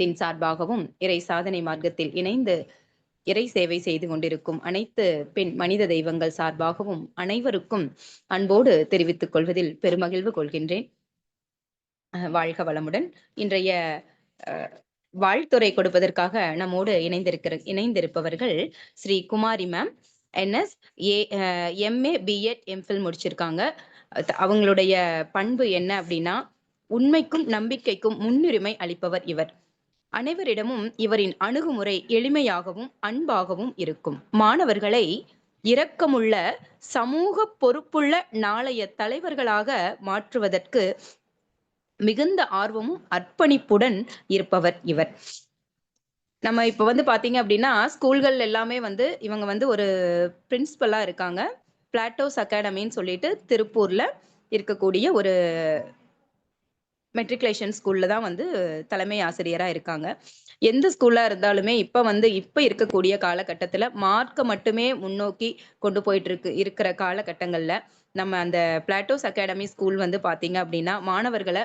தின் சார்பாகவும் இறை சாதனை மார்க்கத்தில் இணைந்து இறை சேவை செய்து கொண்டிருக்கும் அனைத்து பெண் மனித தெய்வங்கள் சார்பாகவும் அனைவருக்கும் அன்போடு தெரிவித்துக் கொள்வதில் பெருமகிழ்வு கொள்கின்றேன். வாழ்க வளமுடன். இன்றைய வாழ்த்துறை கொடுப்பதற்காக நம்மோடு இணைந்திருப்பவர்கள் Shri Kumari ma'am. NS MA BEd MPhil முடிச்சிருக்காங்க. அவங்களுடைய பண்பு என்ன அப்படின்னா, உண்மைக்கும் நம்பிக்கைக்கும் முன்னுரிமை அளிப்பவர் இவர். அனைவரிடமும் இவரின் அணுகுமுறை எளிமையாகவும் அன்பாகவும் இருக்கும். மாணவர்களை இரக்கமுள்ள சமூக பொறுப்புள்ள நாளைய தலைவர்களாக மாற்றுவதற்கு மிகுந்த ஆர்வமும் அர்ப்பணிப்புடன் இருப்பவர் இவர். நம்ம இப்ப பாத்தீங்க அப்படின்னா, ஸ்கூல்கள் எல்லாமே இவங்க ஒரு பிரின்சிபலா இருக்காங்க. பிளாட்டோஸ் அகாடமின்னு சொல்லிட்டு திருப்பூர்ல இருக்கக்கூடிய ஒரு மெட்ரிகுலேஷன் ஸ்கூல்ல தான் தலைமை ஆசிரியரா இருக்காங்க. எந்த ஸ்கூலா இருந்தாலுமே இப்ப இருக்கக்கூடிய காலகட்டத்துல மார்க்க மட்டுமே முன்னோக்கி கொண்டு போயிட்டு இருக்கிற காலகட்டங்கள்ல நம்ம அந்த பிளாட்டோஸ் அகாடமி ஸ்கூல் பாத்தீங்க அப்படின்னா, மாணவர்களை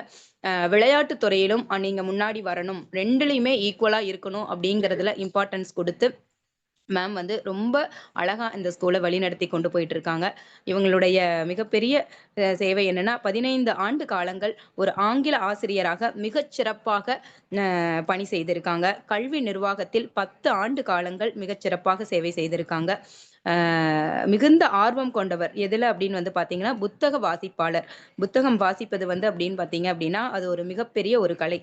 விளையாட்டு துறையிலும் நீங்க முன்னாடி வரணும், ரெண்டுலையுமே ஈக்குவலா இருக்கணும் அப்படிங்கறதுல இம்பார்ட்டன்ஸ் கொடுத்து மேம் ரொம்ப அழகா இந்த ஸ்கூலை வழிநடத்தி கொண்டு போயிட்டு இருக்காங்க. இவங்களுடைய மிகப்பெரிய சேவை என்னன்னா, 15 ஆண்டு காலங்கள் ஒரு ஆங்கில ஆசிரியராக மிகச் சிறப்பாக பணி செய்திருக்காங்க. கல்வி நிர்வாகத்தில் 10 ஆண்டு காலங்கள் மிகச் சிறப்பாக சேவை செய்திருக்காங்க. மிகுந்த ஆர்வம் கொண்டவர் எதுல அப்படின்னு பாத்தீங்கன்னா, புத்தக வாசிப்பாளர். புத்தகம் வாசிப்பது அப்படின்னு பாத்தீங்க அப்படின்னா, அது ஒரு மிகப்பெரிய ஒரு கலை.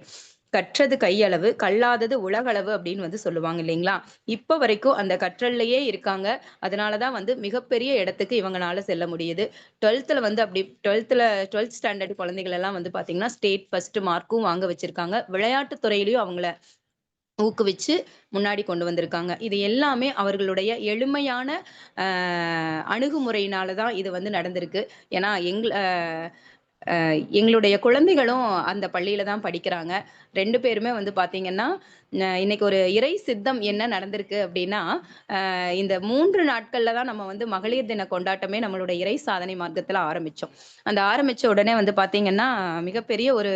கற்றது கையளவு, கல்லாதது உலகளவு அப்படின்னு சொல்லுவாங்க இல்லைங்களா? இப்ப வரைக்கும் அந்த கற்றல்லையே இருக்காங்க. அதனாலதான் மிகப்பெரிய இடத்துக்கு இவங்கனால செல்ல முடியுது. 12th அப்படி 12th ஸ்டாண்டர்ட் குழந்தைகள் எல்லாம் பாத்தீங்கன்னா, ஸ்டேட் ஃபர்ஸ்ட் மார்க்கும் வாங்க வச்சிருக்காங்க. விளையாட்டு துறையிலயும் அவங்கள ஊக்குவிச்சு முன்னாடி கொண்டு வந்திருக்காங்க. இது எல்லாமே அவர்களுடைய எளிமையான அணுகுமுறையினாலதான் இது நடந்திருக்கு. ஏன்னா எங்களுடைய குழந்தைகளும் அந்த பள்ளியில தான் படிக்கிறாங்க. 2 பேருமே பாத்தீங்கன்னா, இன்னைக்கு ஒரு இறை சித்தம் என்ன நடந்திருக்கு அப்படின்னா, இந்த 3 நாட்கள்ல தான் நம்ம மகளிர் தின கொண்டாட்டமே நம்மளுடைய இறை சாதனை மார்க்கத்துல ஆரம்பிச்சோம். அந்த ஆரம்பிச்ச உடனே பாத்தீங்கன்னா, மிகப்பெரிய ஒரு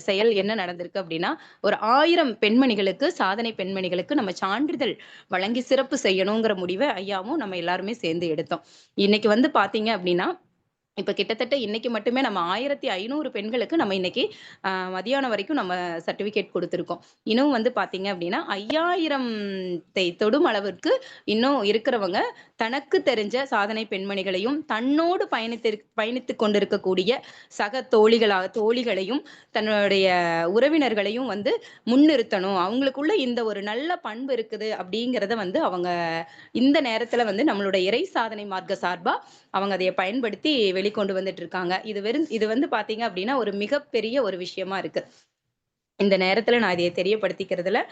செயல் என்ன நடந்திருக்கு அப்படின்னா, ஒரு 1000 பெண்மணிகளுக்கு, சாதனை பெண்மணிகளுக்கு நம்ம சான்றிதழ் வழங்கி சிறப்பு செய்யணுங்கிற முடிவை ஐயாவும் நம்ம எல்லாருமே சேர்ந்து எடுத்தோம். இன்னைக்கு பாத்தீங்க அப்படின்னா, இப்ப கிட்டத்தட்ட இன்னைக்கு மட்டுமே நம்ம 1500 பெண்களுக்கு நம்ம இன்னைக்கு மதியானம் வரைக்கும் நம்ம சர்டிபிகேட் கொடுத்திருக்கோம். இன்னும் பாத்தீங்க அப்படின்னா 5000 தொடும் அளவிற்கு இன்னும் இருக்கிறவங்க தனக்கு தெரிஞ்ச சாதனை பெண்மணிகளையும், தன்னோடு பயணித்துக் கொண்டிருக்கக்கூடிய சக தோழிகளையும், தன்னுடைய உறவினர்களையும் முன்னிறுத்தணும். அவங்களுக்குள்ள இந்த ஒரு நல்ல பண்பு இருக்குது அப்படிங்கிறத அவங்க இந்த நேரத்துல நம்மளுடைய இறை சாதனை மார்க்க சார்பா அவங்க அதை பயன்படுத்தி வெளிக்கொண்டு வந்துட்டு இருக்காங்க. இது பாத்தீங்க அப்படின்னா ஒரு மிகப்பெரிய ஒரு விஷயமா இருக்கு. இந்த நேரத்துல நான் இதை தெரியப்படுத்திக்கிறதுல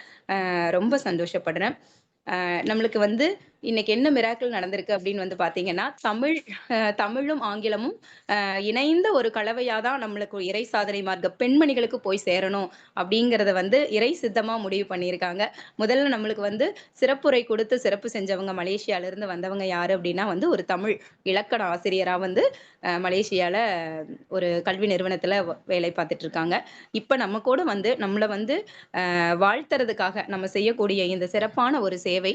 ரொம்ப சந்தோஷப்படுறேன். நம்மளுக்கு இன்னைக்கு என்ன மிராக்கிள் நடந்திருக்கு அப்படின்னு பாத்தீங்கன்னா, தமிழும் ஆங்கிலமும் இணைந்த ஒரு கலவையா தான் நம்மளுக்கு இறை சாதனை மார்க்க பெண்மணிகளுக்கு போய் சேரணும் அப்படிங்கறத இறை சித்தமா முடிவு பண்ணியிருக்காங்க. முதல்ல நம்மளுக்கு சிறப்புரை கொடுத்து சிறப்பு செஞ்சவங்க மலேசியால இருந்து வந்தவங்க யாரு அப்படின்னா ஒரு தமிழ் இலக்கண ஆசிரியரா மலேசியால ஒரு கல்வி நிறுவனத்துல வேலை பார்த்துட்டு இருக்காங்க. இப்ப நம்ம கூட நம்மள வாழ்த்துறதுக்காக நம்ம செய்யக்கூடிய இந்த சிறப்பான ஒரு சேவை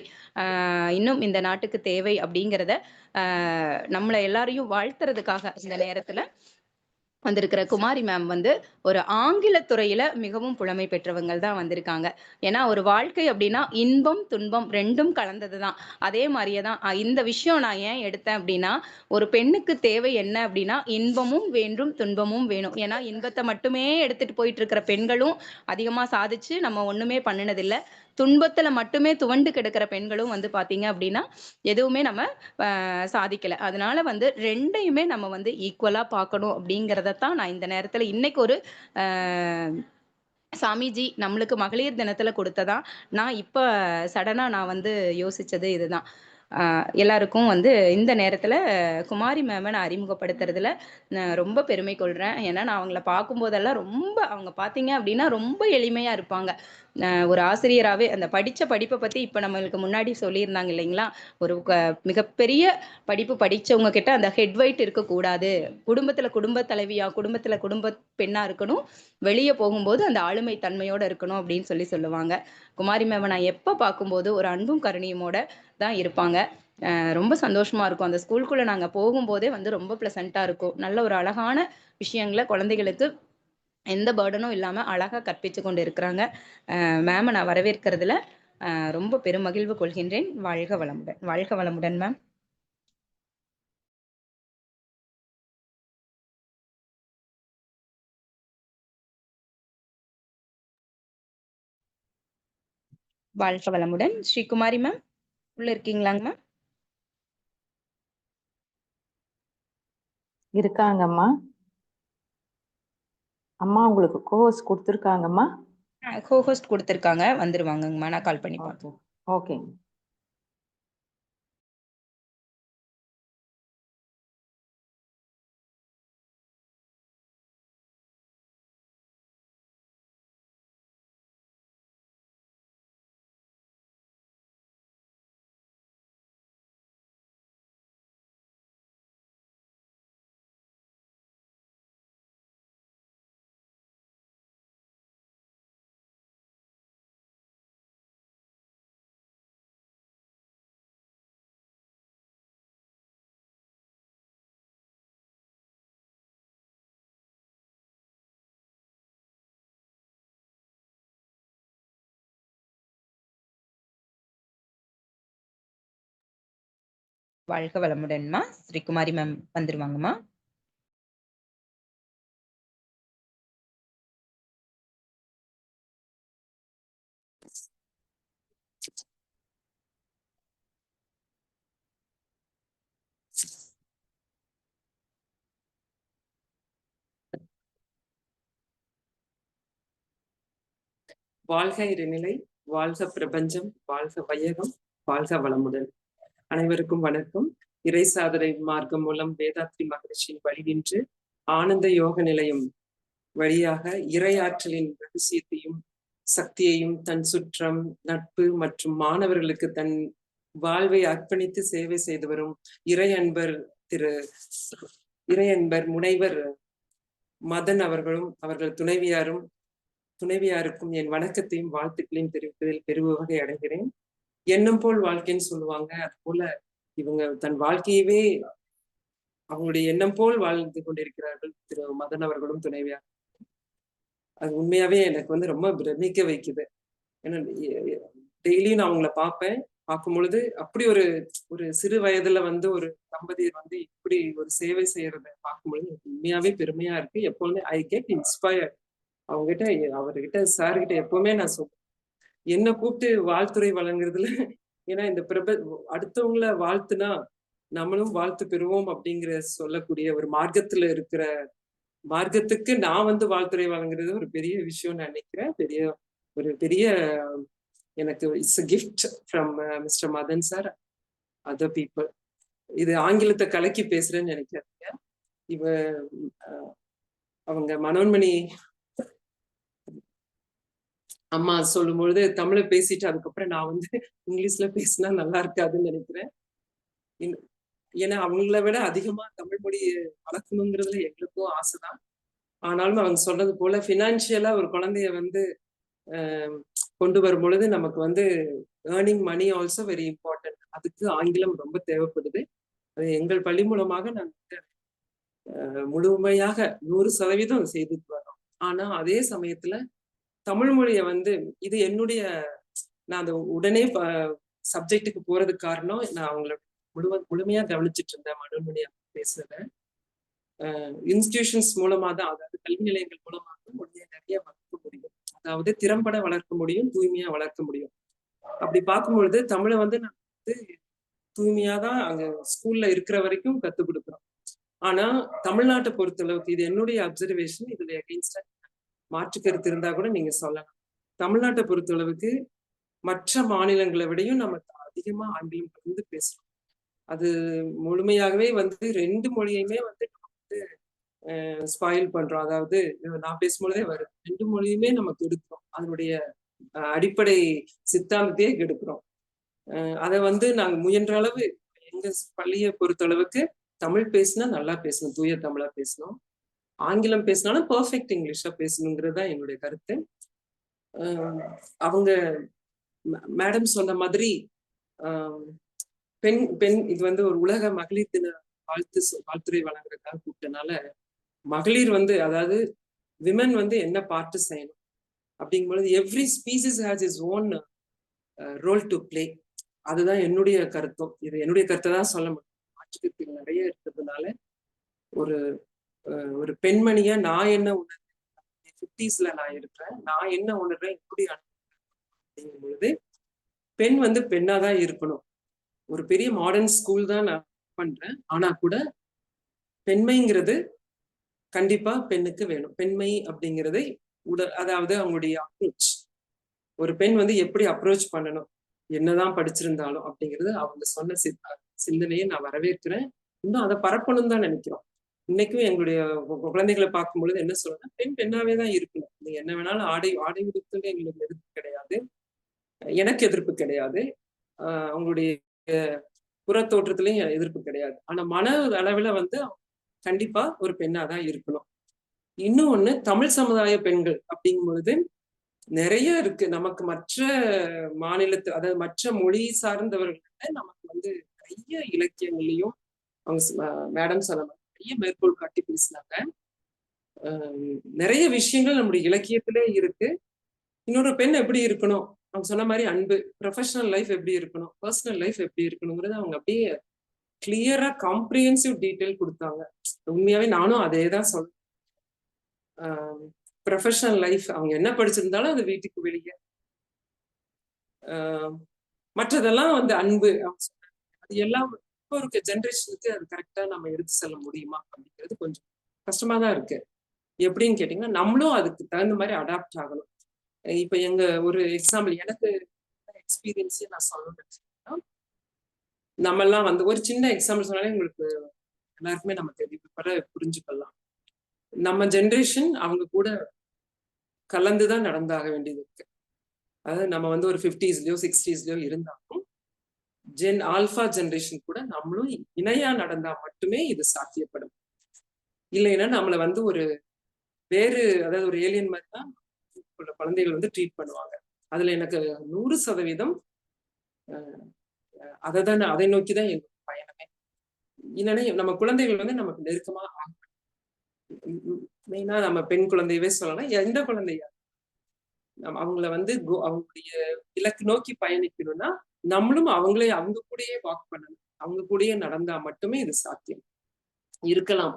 இன்னும் இந்த நாட்டுக்கு தேவை அப்படிங்கிறத நம்மள எல்லாரையும் வாழ்த்துறதுக்காக இந்த நேரத்துல வந்திருக்கிற குமாரி மேம் ஒரு ஆங்கில துறையில மிகவும் புலமை பெற்றவங்கள் தான் வந்திருக்காங்க. ஏன்னா ஒரு வாழ்க்கை அப்படின்னா இன்பம் துன்பம் ரெண்டும் கலந்ததுதான். அதே மாதிரியே தான் இந்த விஷயம் நான் ஏன் எடுத்தேன் அப்படின்னா, ஒரு பெண்ணுக்கு தேவை என்ன அப்படின்னா இன்பமும் வேண்டும் துன்பமும் வேணும். ஏன்னா இன்பத்தை மட்டுமே எடுத்துட்டு போயிட்டு இருக்கிற பெண்களும் அதிகமா சாதிச்சு நம்ம ஒண்ணுமே பண்ணினதில்ல. துன்பத்துல மட்டுமே துவண்டு கிடக்கிற பெண்களும் பாத்தீங்க அப்படின்னா எதுவுமே நம்ம சாதிக்கல. அதனால 2யுமே நம்ம ஈக்குவலா பார்க்கணும் அப்படிங்கறதான் நான் இந்த நேரத்துல இன்னைக்கு ஒரு சாமிஜி நம்மளுக்கு மகளிர் தினத்துல கொடுத்ததா நான் இப்ப சடனா நான் யோசிச்சது இதுதான். எல்லாருக்கும் இந்த நேரத்துல குமாரி மேம நான் அறிமுகப்படுத்துறதுல நான் ரொம்ப பெருமை கொள்றேன். ஏன்னா நான் அவங்கள பார்க்கும் போதெல்லாம் அவங்க பாத்தீங்க அப்படின்னா ரொம்ப எளிமையா இருப்பாங்க. ஒரு ஆசிரியராகவே அந்த படித்த படிப்பை பற்றி இப்போ நம்மளுக்கு முன்னாடி சொல்லியிருந்தாங்க இல்லைங்களா? ஒரு மிகப்பெரிய படிப்பு படித்தவங்க கிட்ட அந்த ஹெட் வெயிட் இருக்கக்கூடாது. குடும்பத்தில் குடும்ப தலைவியா, குடும்பத்தில் குடும்ப பெண்ணா இருக்கணும். வெளியே போகும்போது அந்த ஆளுமை தன்மையோட இருக்கணும் அப்படின்னு சொல்லுவாங்க. குமாரி மேம நான் எப்போ பார்க்கும்போது ஒரு அன்பும் கருணையுமோட தான் இருப்பாங்க. ரொம்ப சந்தோஷமா இருக்கும். அந்த ஸ்கூலுக்குள்ள நாங்க போகும்போதே வந்து ரொம்ப ப்ளசன்ட்டா இருக்கும். நல்ல ஒரு அழகான விஷயங்கள குழந்தைகளுக்கு எந்த பர்டனும் இல்லாம அழகா கற்பித்துக் கொண்டு இருக்கிறாங்க. மேம நான் வரவேற்கிறதுல ரொம்ப பெருமகிழ்வு கொள்கின்றேன். வாழ்க வளமுடன். வாழ்க வளமுடன் மேம். வாழ்க வளமுடன். ஸ்ரீகுமாரி மேம் உள்ள இருக்கீங்களாங்க மேம்? இருக்காங்கம்மா. அம்மா உங்களுக்கு கோர்ஸ் கொடுத்துருக்காங்கம்மா. கோஹோஸ்ட் கொடுத்துருக்காங்க. வந்துருவாங்கங்கம்மா. நான் கால் பண்ணி பார்ப்போம். ஓகேங்க. வாழ்க வளமுடன்மா. ஸ்ரீகுமாரி மேம் வந்துருவாங்கம்மா. வாழ்க இறைநிலை, வாழ்க பிரபஞ்சம், வாழ்க வையகம், வாழ்க வளமுடன். அனைவருக்கும் வணக்கம். இறை சாதனை மார்க்கம் மூலம் வேதாத்ரி மகரிஷியின் வழி நின்று ஆனந்த யோக நிலையம் வழியாக இறையாற்றலின் ரகசியத்தையும் சக்தியையும் தன் சுற்றம், நட்பு மற்றும் மாணவர்களுக்கு தன் வாழ்வை அர்ப்பணித்து சேவை செய்து வரும் இறை அன்பர் முனைவர் மதன் அவர்களும் அவர்கள் துணைவியாருக்கும் என் வணக்கத்தையும் வாழ்த்துக்களையும் தெரிவிப்பதில் பெருவகை அடைகிறேன். எண்ணம் போல் வாழ்க்கைன்னு சொல்லுவாங்க. அது போல இவங்க தன் வாழ்க்கையவே அவங்களுடைய எண்ணம் போல் வாழ்ந்து கொண்டிருக்கிறார்கள் திரு மதன் அவர்களும் துணைவியார். அது உண்மையாவே எனக்கு வந்து ரொம்ப பிரமிக்க வைக்குது. ஏன்னா டெய்லியும் நான் அவங்கள பார்க்கும் பொழுது அப்படி ஒரு ஒரு சிறு வயதுல வந்து ஒரு தம்பதியர் வந்து இப்படி ஒரு சேவை செய்யறத பார்க்கும் பொழுது எனக்கு உண்மையாவே பெருமையா இருக்கு. எப்பொழுதுமே ஐ கெட் இன்ஸ்பயர்ட். அவங்ககிட்ட அவர்கிட்ட சார்கிட்ட எப்பவுமே நான் சொல்றேன், என்ன கூப்பிட்டு வாழ்த்துறை வழங்குறதுல ஏன்னா இந்த அடுத்தவங்கள வாழ்த்துனா நம்மளும் வாழ்த்து பெறுவோம் அப்படிங்கிற சொல்லக்கூடிய ஒரு மார்க்கத்துக்கு நான் வந்து வாழ்த்துறை வழங்குறது ஒரு பெரிய விஷயம் நினைக்கிறேன். பெரிய எனக்கு it's gift from mister Madan sir, other people. இது ஆங்கிலத்தை கலக்கி பேசுறேன்னு நினைக்காதீங்க. அவங்க மனோன்மணி அம்மா சொல்லும் பொழுது தமிழை பேசிட்டு அதுக்கப்புறம் நான் வந்து இங்கிலீஷ்ல பேசினா நல்லா இருக்காதுன்னு நினைக்கிறேன். ஏன்னா அவங்கள விட அதிகமா தமிழ் மொழி வளர்க்கணுங்கிறதுல எங்களுக்கும் ஆசைதான். ஆனாலும் அவங்க சொன்னது போல பினான்சியலா ஒரு குழந்தைய வந்து கொண்டு வரும் பொழுது நமக்கு வந்து earning money also very important. அதுக்கு ஆங்கிலம் ரொம்ப தேவைப்படுது. அது எங்கள் பள்ளி மூலமாக நாங்கள் முழுமையாக 100% செய்துட்டு வரோம். ஆனா அதே சமயத்துல தமிழ் மொழியை வந்து இது என்னுடைய நான் அந்த உடனே சப்ஜெக்டுக்கு போறதுக்கு காரணம் நான் அவங்கள முழுமையா கவனிச்சுட்டு இருந்தேன். மனோன்மணி பேசுறத இன்ஸ்டிடியூஷன்ஸ் மூலமா தான், அதாவது கல்வி நிலையங்கள் மூலமாக மொழியை நிறைய வளர்க்க முடியும். அதாவது திறம்பட வளர்க்க முடியும், தூய்மையா வளர்க்க முடியும். அப்படி பார்க்கும்பொழுது தமிழை வந்து நான் வந்து தூய்மையாதான் அங்க ஸ்கூல்ல இருக்கிற வரைக்கும் கத்துக் கொடுக்குறோம். ஆனா தமிழ்நாட்டை பொறுத்தளவுக்கு இது என்னுடைய அப்சர்வேஷன், இதுல எகெயின்ஸ்டா மாற்று கருத்து இருந்தா கூட நீங்க சொல்லலாம். தமிழ்நாட்டை பொறுத்தளவுக்கு மற்ற மாநிலங்களை விடையும் நம்ம அதிகமா ஆங்கிலம் கலந்து பேசுறோம். அது முழுமையாகவே வந்து 2 மொழியுமே வந்து நம்ம வந்து ஸ்பாயில் பண்றோம். அதாவது நான் பேசும்பொழுதே வருது, 2 மொழியுமே நம்ம கொடுக்கிறோம். அதனுடைய அடிப்படை சித்தாந்தத்தையே கெடுக்கிறோம். அதை வந்து நாங்க முயன்ற அளவு எங்க பள்ளியை பொறுத்த அளவுக்கு தமிழ் பேசினா நல்லா பேசணும், தூய தமிழா பேசணும். ஆங்கிலம் பேசினாலும் பர்ஃபெக்ட் இங்கிலீஷா பேசணுங்கிறது தான் என்னுடைய கருத்து. அவங்க மேடம் சொன்ன மாதிரி பெண் பெண் இது வந்து ஒரு உலக மகளிர் தின வாழ்த்துறை வழங்குறதுக்காக கூப்பிட்டனால, மகளிர் வந்து அதாவது விமன் வந்து என்ன பார்ட்டு செய்யணும் அப்படிங்கும்பொழுது every species has is own role to play. அதுதான் என்னுடைய கருத்தும். இது என்னுடைய கருத்தை தான் சொல்ல முடியும். மாற்றுக்கருத்துகள் நிறைய இருக்கிறதுனால ஒரு ஒரு பெண்மணியா நான் என்ன உணர்றேன், 50s நான் இருக்கிறேன், நான் என்ன உணர்றேன், எப்படி அப்படிங்கும் பொழுது பெண் வந்து பெண்ணாதான் இருக்கணும். ஒரு பெரிய மாடர்ன் ஸ்கூல் தான் நான் பண்றேன். ஆனா கூட பெண்மைங்கிறது கண்டிப்பா பெண்ணுக்கு வேணும். பெண்மை அப்படிங்கிறதை அதாவது அவங்களுடைய அப்ரோச், ஒரு பெண் வந்து எப்படி அப்ரோச் பண்ணணும், என்னதான் படிச்சிருந்தாலும் அப்படிங்கிறது அவங்க சொன்ன சிந்தனையை நான் வரவேற்கிறேன். இன்னும் அதை பரப்பணும் தான் நினைக்கிறோம். இன்னைக்கும் எங்களுடைய குழந்தைகளை பார்க்கும் பொழுது என்ன சொல்லணும்னா, பெண் பெண்ணாவே தான் இருக்கணும். நீங்க என்ன வேணாலும் ஆடை உடுத்துல எங்களுக்கு எதிர்ப்பு கிடையாது, எனக்கு எதிர்ப்பு கிடையாது, அவங்களுடைய புறத்தோற்றத்திலையும் எதிர்ப்பு கிடையாது. ஆனா மன அளவுல வந்து கண்டிப்பா ஒரு பெண்ணாதான் இருக்கணும். இன்னும் ஒண்ணு, தமிழ் சமுதாய பெண்கள் அப்படிங்கும் பொழுது நிறைய இருக்கு. நமக்கு மற்ற மாநிலத்து அதாவது மற்ற மொழி சார்ந்தவர்கள நமக்கு வந்து நிறைய இலக்கியங்களையும் அவங்க மேடம் சொன்ன நிறைய மேற்கோள் காட்டி பேசினாங்க. நிறைய விஷயங்கள் நம்முடைய இலக்கியத்திலே இருக்கு. இன்னொரு பெண் எப்படி இருக்கணும், அவங்க சொன்ன மாதிரி அன்பு, ப்ரொஃபஷனல் லைஃப் எப்படி இருக்கணும், பர்சனல் லைஃப் எப்படி இருக்கணுங்கிறது அவங்க அப்படியே கிளியரா காம்ப்ரிஹென்சிவ் டீட்டெயில் கொடுத்தாங்க. உண்மையாவே நானும் அதே தான் சொல்றேன். ப்ரொஃபஷனல் லைஃப் அவங்க என்ன படிச்சிருந்தாலும் அது வீட்டுக்கு வெளியே, மற்றதெல்லாம் வந்து அன்பு அவங்க சொன்னாங்க. அது எல்லாம் இப்போ இருக்க ஜென்ரேஷனுக்கு அது கரெக்டா நம்ம எடுத்து செல்ல முடியுமா அப்படிங்கிறது கொஞ்சம் கஷ்டமா தான் இருக்கு. எப்படின்னு கேட்டீங்கன்னா, நம்மளும் அதுக்கு தகுந்த மாதிரி அடாப்ட் ஆகணும். இப்ப எங்க ஒரு எக்ஸாம்பிள் எனக்கு எக்ஸ்பீரியன்ஸே நான் சொல்லணும்னு, நம்ம எல்லாம் வந்து ஒரு சின்ன எக்ஸாம்பிள் சொன்னாலே உங்களுக்கு எல்லாருக்குமே நம்ம புரிஞ்சுக்கலாம். நம்ம ஜென்ரேஷன் அவங்க கூட கலந்துதான் நடந்தாக வேண்டியது இருக்கு. அதாவது நம்ம வந்து ஒரு 50ஸ்லயோ 60ஸ்லயோ இருந்தாலும் ஆல்பா ஜென்ரேஷன் கூட நம்மளும் இணையா நடந்தா மட்டுமே இது சாத்தியப்படும். இல்லைன்னா நம்மளை வந்து ஒரு வேறு அதாவது ஒரு ஏலியன் மாதிரி தான் குழந்தைகள் வந்து ட்ரீட் பண்ணுவாங்க. அதுல எனக்கு 100% அதை நோக்கிதான் எங்க பயணமே. இல்லைன்னா நம்ம குழந்தைகள் வந்து நமக்கு நெருக்கமா மெயினா நம்ம பெண் குழந்தையவே சொல்லலாம், எந்த குழந்தையா அவங்கள வந்து அவங்களுடைய இலக்கு நோக்கி பயணிக்கணும்னா நம்மளும் அவங்க கூடயே வாக் பண்ணணும், அவங்க கூடயே நடந்தா மட்டுமே இது சாத்தியம். இருக்கலாம்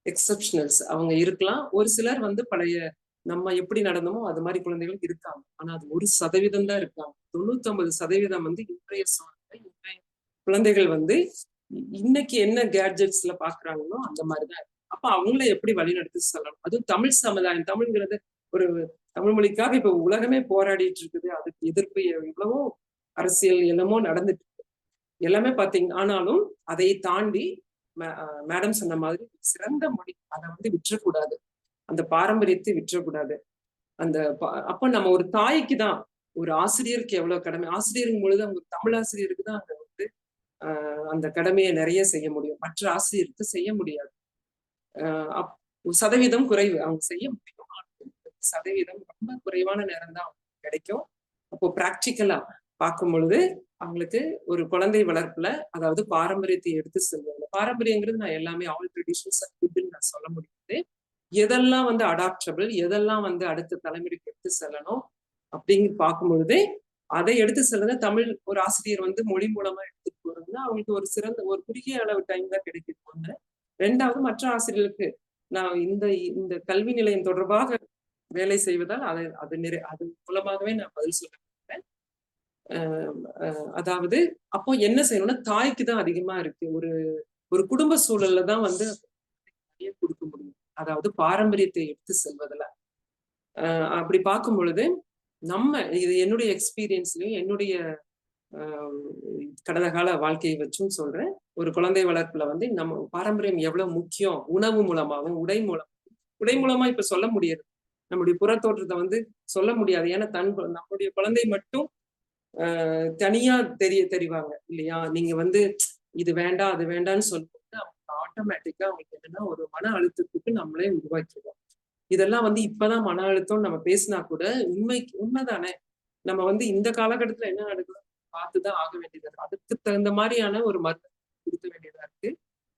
எக்ஸப்ஷனல்ஸ், அவங்க இருக்கலாம். ஒரு சிலர் வந்து பழைய நம்ம எப்படி நடந்தோமோ அது மாதிரி குழந்தைகள் இருக்காங்க. ஆனா அது 1% தான் இருக்காங்க. 99% வந்து இன்றைய சூழ்நிலை, இன்றைய குழந்தைகள் வந்து இன்னைக்கு என்ன கேட்ஜெட்ஸ்ல பாக்குறாங்களோ அந்த மாதிரிதான். அப்ப அவங்கள எப்படி வழிநடத்தி சொல்லணும், அதுவும் தமிழ் சமுதாயம், தமிழ்ங்கிறது ஒரு தமிழ் மொழிக்காக இப்ப உலகமே போராடிட்டு இருக்குது. அதுக்கு எதிர்ப்பு எவ்வளவோ அரசியல் என்னமோ நடந்துட்டு இருக்கு எல்லாமே பாத்தீங்க. ஆனாலும் அதை தாண்டி மேடம் சொன்ன மாதிரி சிறந்த மொழி, அதை வந்து விற்றக்கூடாது, அந்த பாரம்பரியத்தை விற்றக்கூடாது. அப்ப நம்ம ஒரு தாய்க்கு தான், ஒரு ஆசிரியருக்கு எவ்வளவு கடமை, ஆசிரியருக்கும் பொழுது அவங்க தமிழ் ஆசிரியருக்கு தான் அங்க வந்து அந்த கடமையை நிறைய செய்ய முடியும், மற்ற ஆசிரியருக்கு செய்ய முடியாது. சதவீதம் குறைவு, அவங்க செய்ய முடியும், சதவீதம் ரொம்ப குறைவான நேரம் தான் கிடைக்கும். அப்போ பிராக்டிக்கலா பார்க்கும் பொழுது அவங்களுக்கு ஒரு குழந்தை வளர்ப்புல அதாவது பாரம்பரியத்தை எடுத்து செல்வாங்க. பாரம்பரியங்கிறது நான் எல்லாமே ஆல் ட்ரெடிஷன்ஸ் நான் சொல்ல முடியாது. எதெல்லாம் வந்து அடாப்டபிள், எதெல்லாம் வந்து அடுத்த தலைமுறைக்கு எடுத்து செல்லணும் அப்படிங்கு பார்க்கும் பொழுது அதை எடுத்து செல்லுங்க. தமிழ் ஒரு ஆசிரியர் வந்து மொழி மூலமா எடுத்துட்டு போறதுன்னா அவங்களுக்கு ஒரு சிறந்த ஒரு குறுகிய அளவு டைம் தான் கிடைக்குது ஒண்ணு. ரெண்டாவது, மற்ற ஆசிரியர்களுக்கு நான் இந்த கல்வி நிலையம் தொடர்பாக வேலை செய்வதால் அது மூலமாகவே நான் பதில் சொல்ல. அதாவது அப்போ என்ன செய்யணும்னா தாய்க்கு தான் அதிகமா இருக்கு. ஒரு குடும்ப சூழல்ல தான் வந்து நிறைய கொடுக்க முடியும், அதாவது பாரம்பரியத்தை எடுத்து செல்வதில். அப்படி பார்க்கும் பொழுது இது என்னுடைய எக்ஸ்பீரியன்ஸ்லயும் என்னுடைய கடந்த கால வாழ்க்கையை வச்சும் சொல்றேன். ஒரு குழந்தை வளர்ப்புல வந்து நம்ம பாரம்பரியம் எவ்வளவு முக்கியம், உணவு மூலமாகவும் உடை மூலமா இப்ப சொல்ல முடியாது. நம்முடைய புற தோற்றத்தை வந்து சொல்ல முடியாது. ஏன்னா நம்முடைய குழந்தை மட்டும் தனியா தெரிவாங்க இல்லையா? நீங்க வந்து இது வேண்டாம் அது வேண்டாம்னு சொல்லிட்டு அவங்க ஆட்டோமேட்டிக்கா அவங்களுக்கு என்னன்னா ஒரு மன அழுத்தத்துக்கு நம்மளே உருவாக்கிடுவோம். இதெல்லாம் வந்து இப்பதான் மன அழுத்தம் நம்ம பேசினா கூட உண்மைதானே. நம்ம வந்து இந்த காலகட்டத்துல என்ன நடக்குது பார்த்துதான் ஆக வேண்டியது இருக்கு. அதுக்கு தகுந்த மாதிரியான ஒரு மருந்து கொடுக்க வேண்டியதா இருக்கு.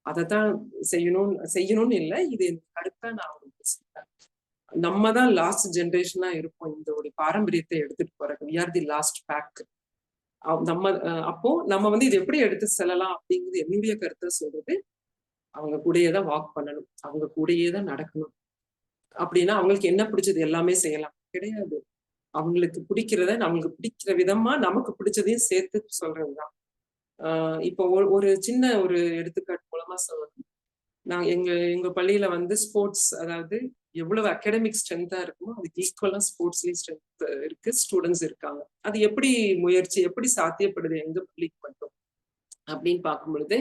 அதைத்தான் செய்யணும்னு இல்லை. இது கருத்தா நான் உங்களுக்கு சொல்றேன். நம்ம தான் லாஸ்ட் ஜெனரேஷனா இருப்போம் இந்த ஒரு பாரம்பரியத்தை எடுத்துட்டு போறதுக்கு. we are the last pack. அப்போ நம்ம வந்து இது எப்படி எடுத்து செல்லலாம் அப்படிங்கிறது என்னுடைய கருத்தை சொல்றது. அவங்க கூடயே தான் வாக் பண்ணணும், அவங்க கூடயே தான் நடக்கணும். அப்படின்னா அவங்களுக்கு என்ன பிடிச்சது எல்லாமே செய்யலாம் கிடையாது. அவங்களுக்கு பிடிக்கிறத அவங்களுக்கு பிடிக்கிற விதமா நமக்கு பிடிச்சதையும் சேர்த்து சொல்றதுதான். இப்போ ஒரு சின்ன ஒரு எடுத்துக்காட்டு மூலமா சொல்லணும். நான் எங்க பள்ளியில வந்து ஸ்போர்ட்ஸ், அதாவது எவ்வளவு அகாடமிக் ஸ்ட்ரென்த்தா இருக்குமோ அதுக்கு ஈக்குவலா ஸ்போர்ட்ஸ்லயும் ஸ்ட்ரென்த் இருக்கு, ஸ்டூடெண்ட்ஸ் இருக்காங்க. அது எப்படி சாத்தியப்படுது எங்க பள்ளிக்கு மட்டும் அப்படின்னு பார்க்கும் பொழுது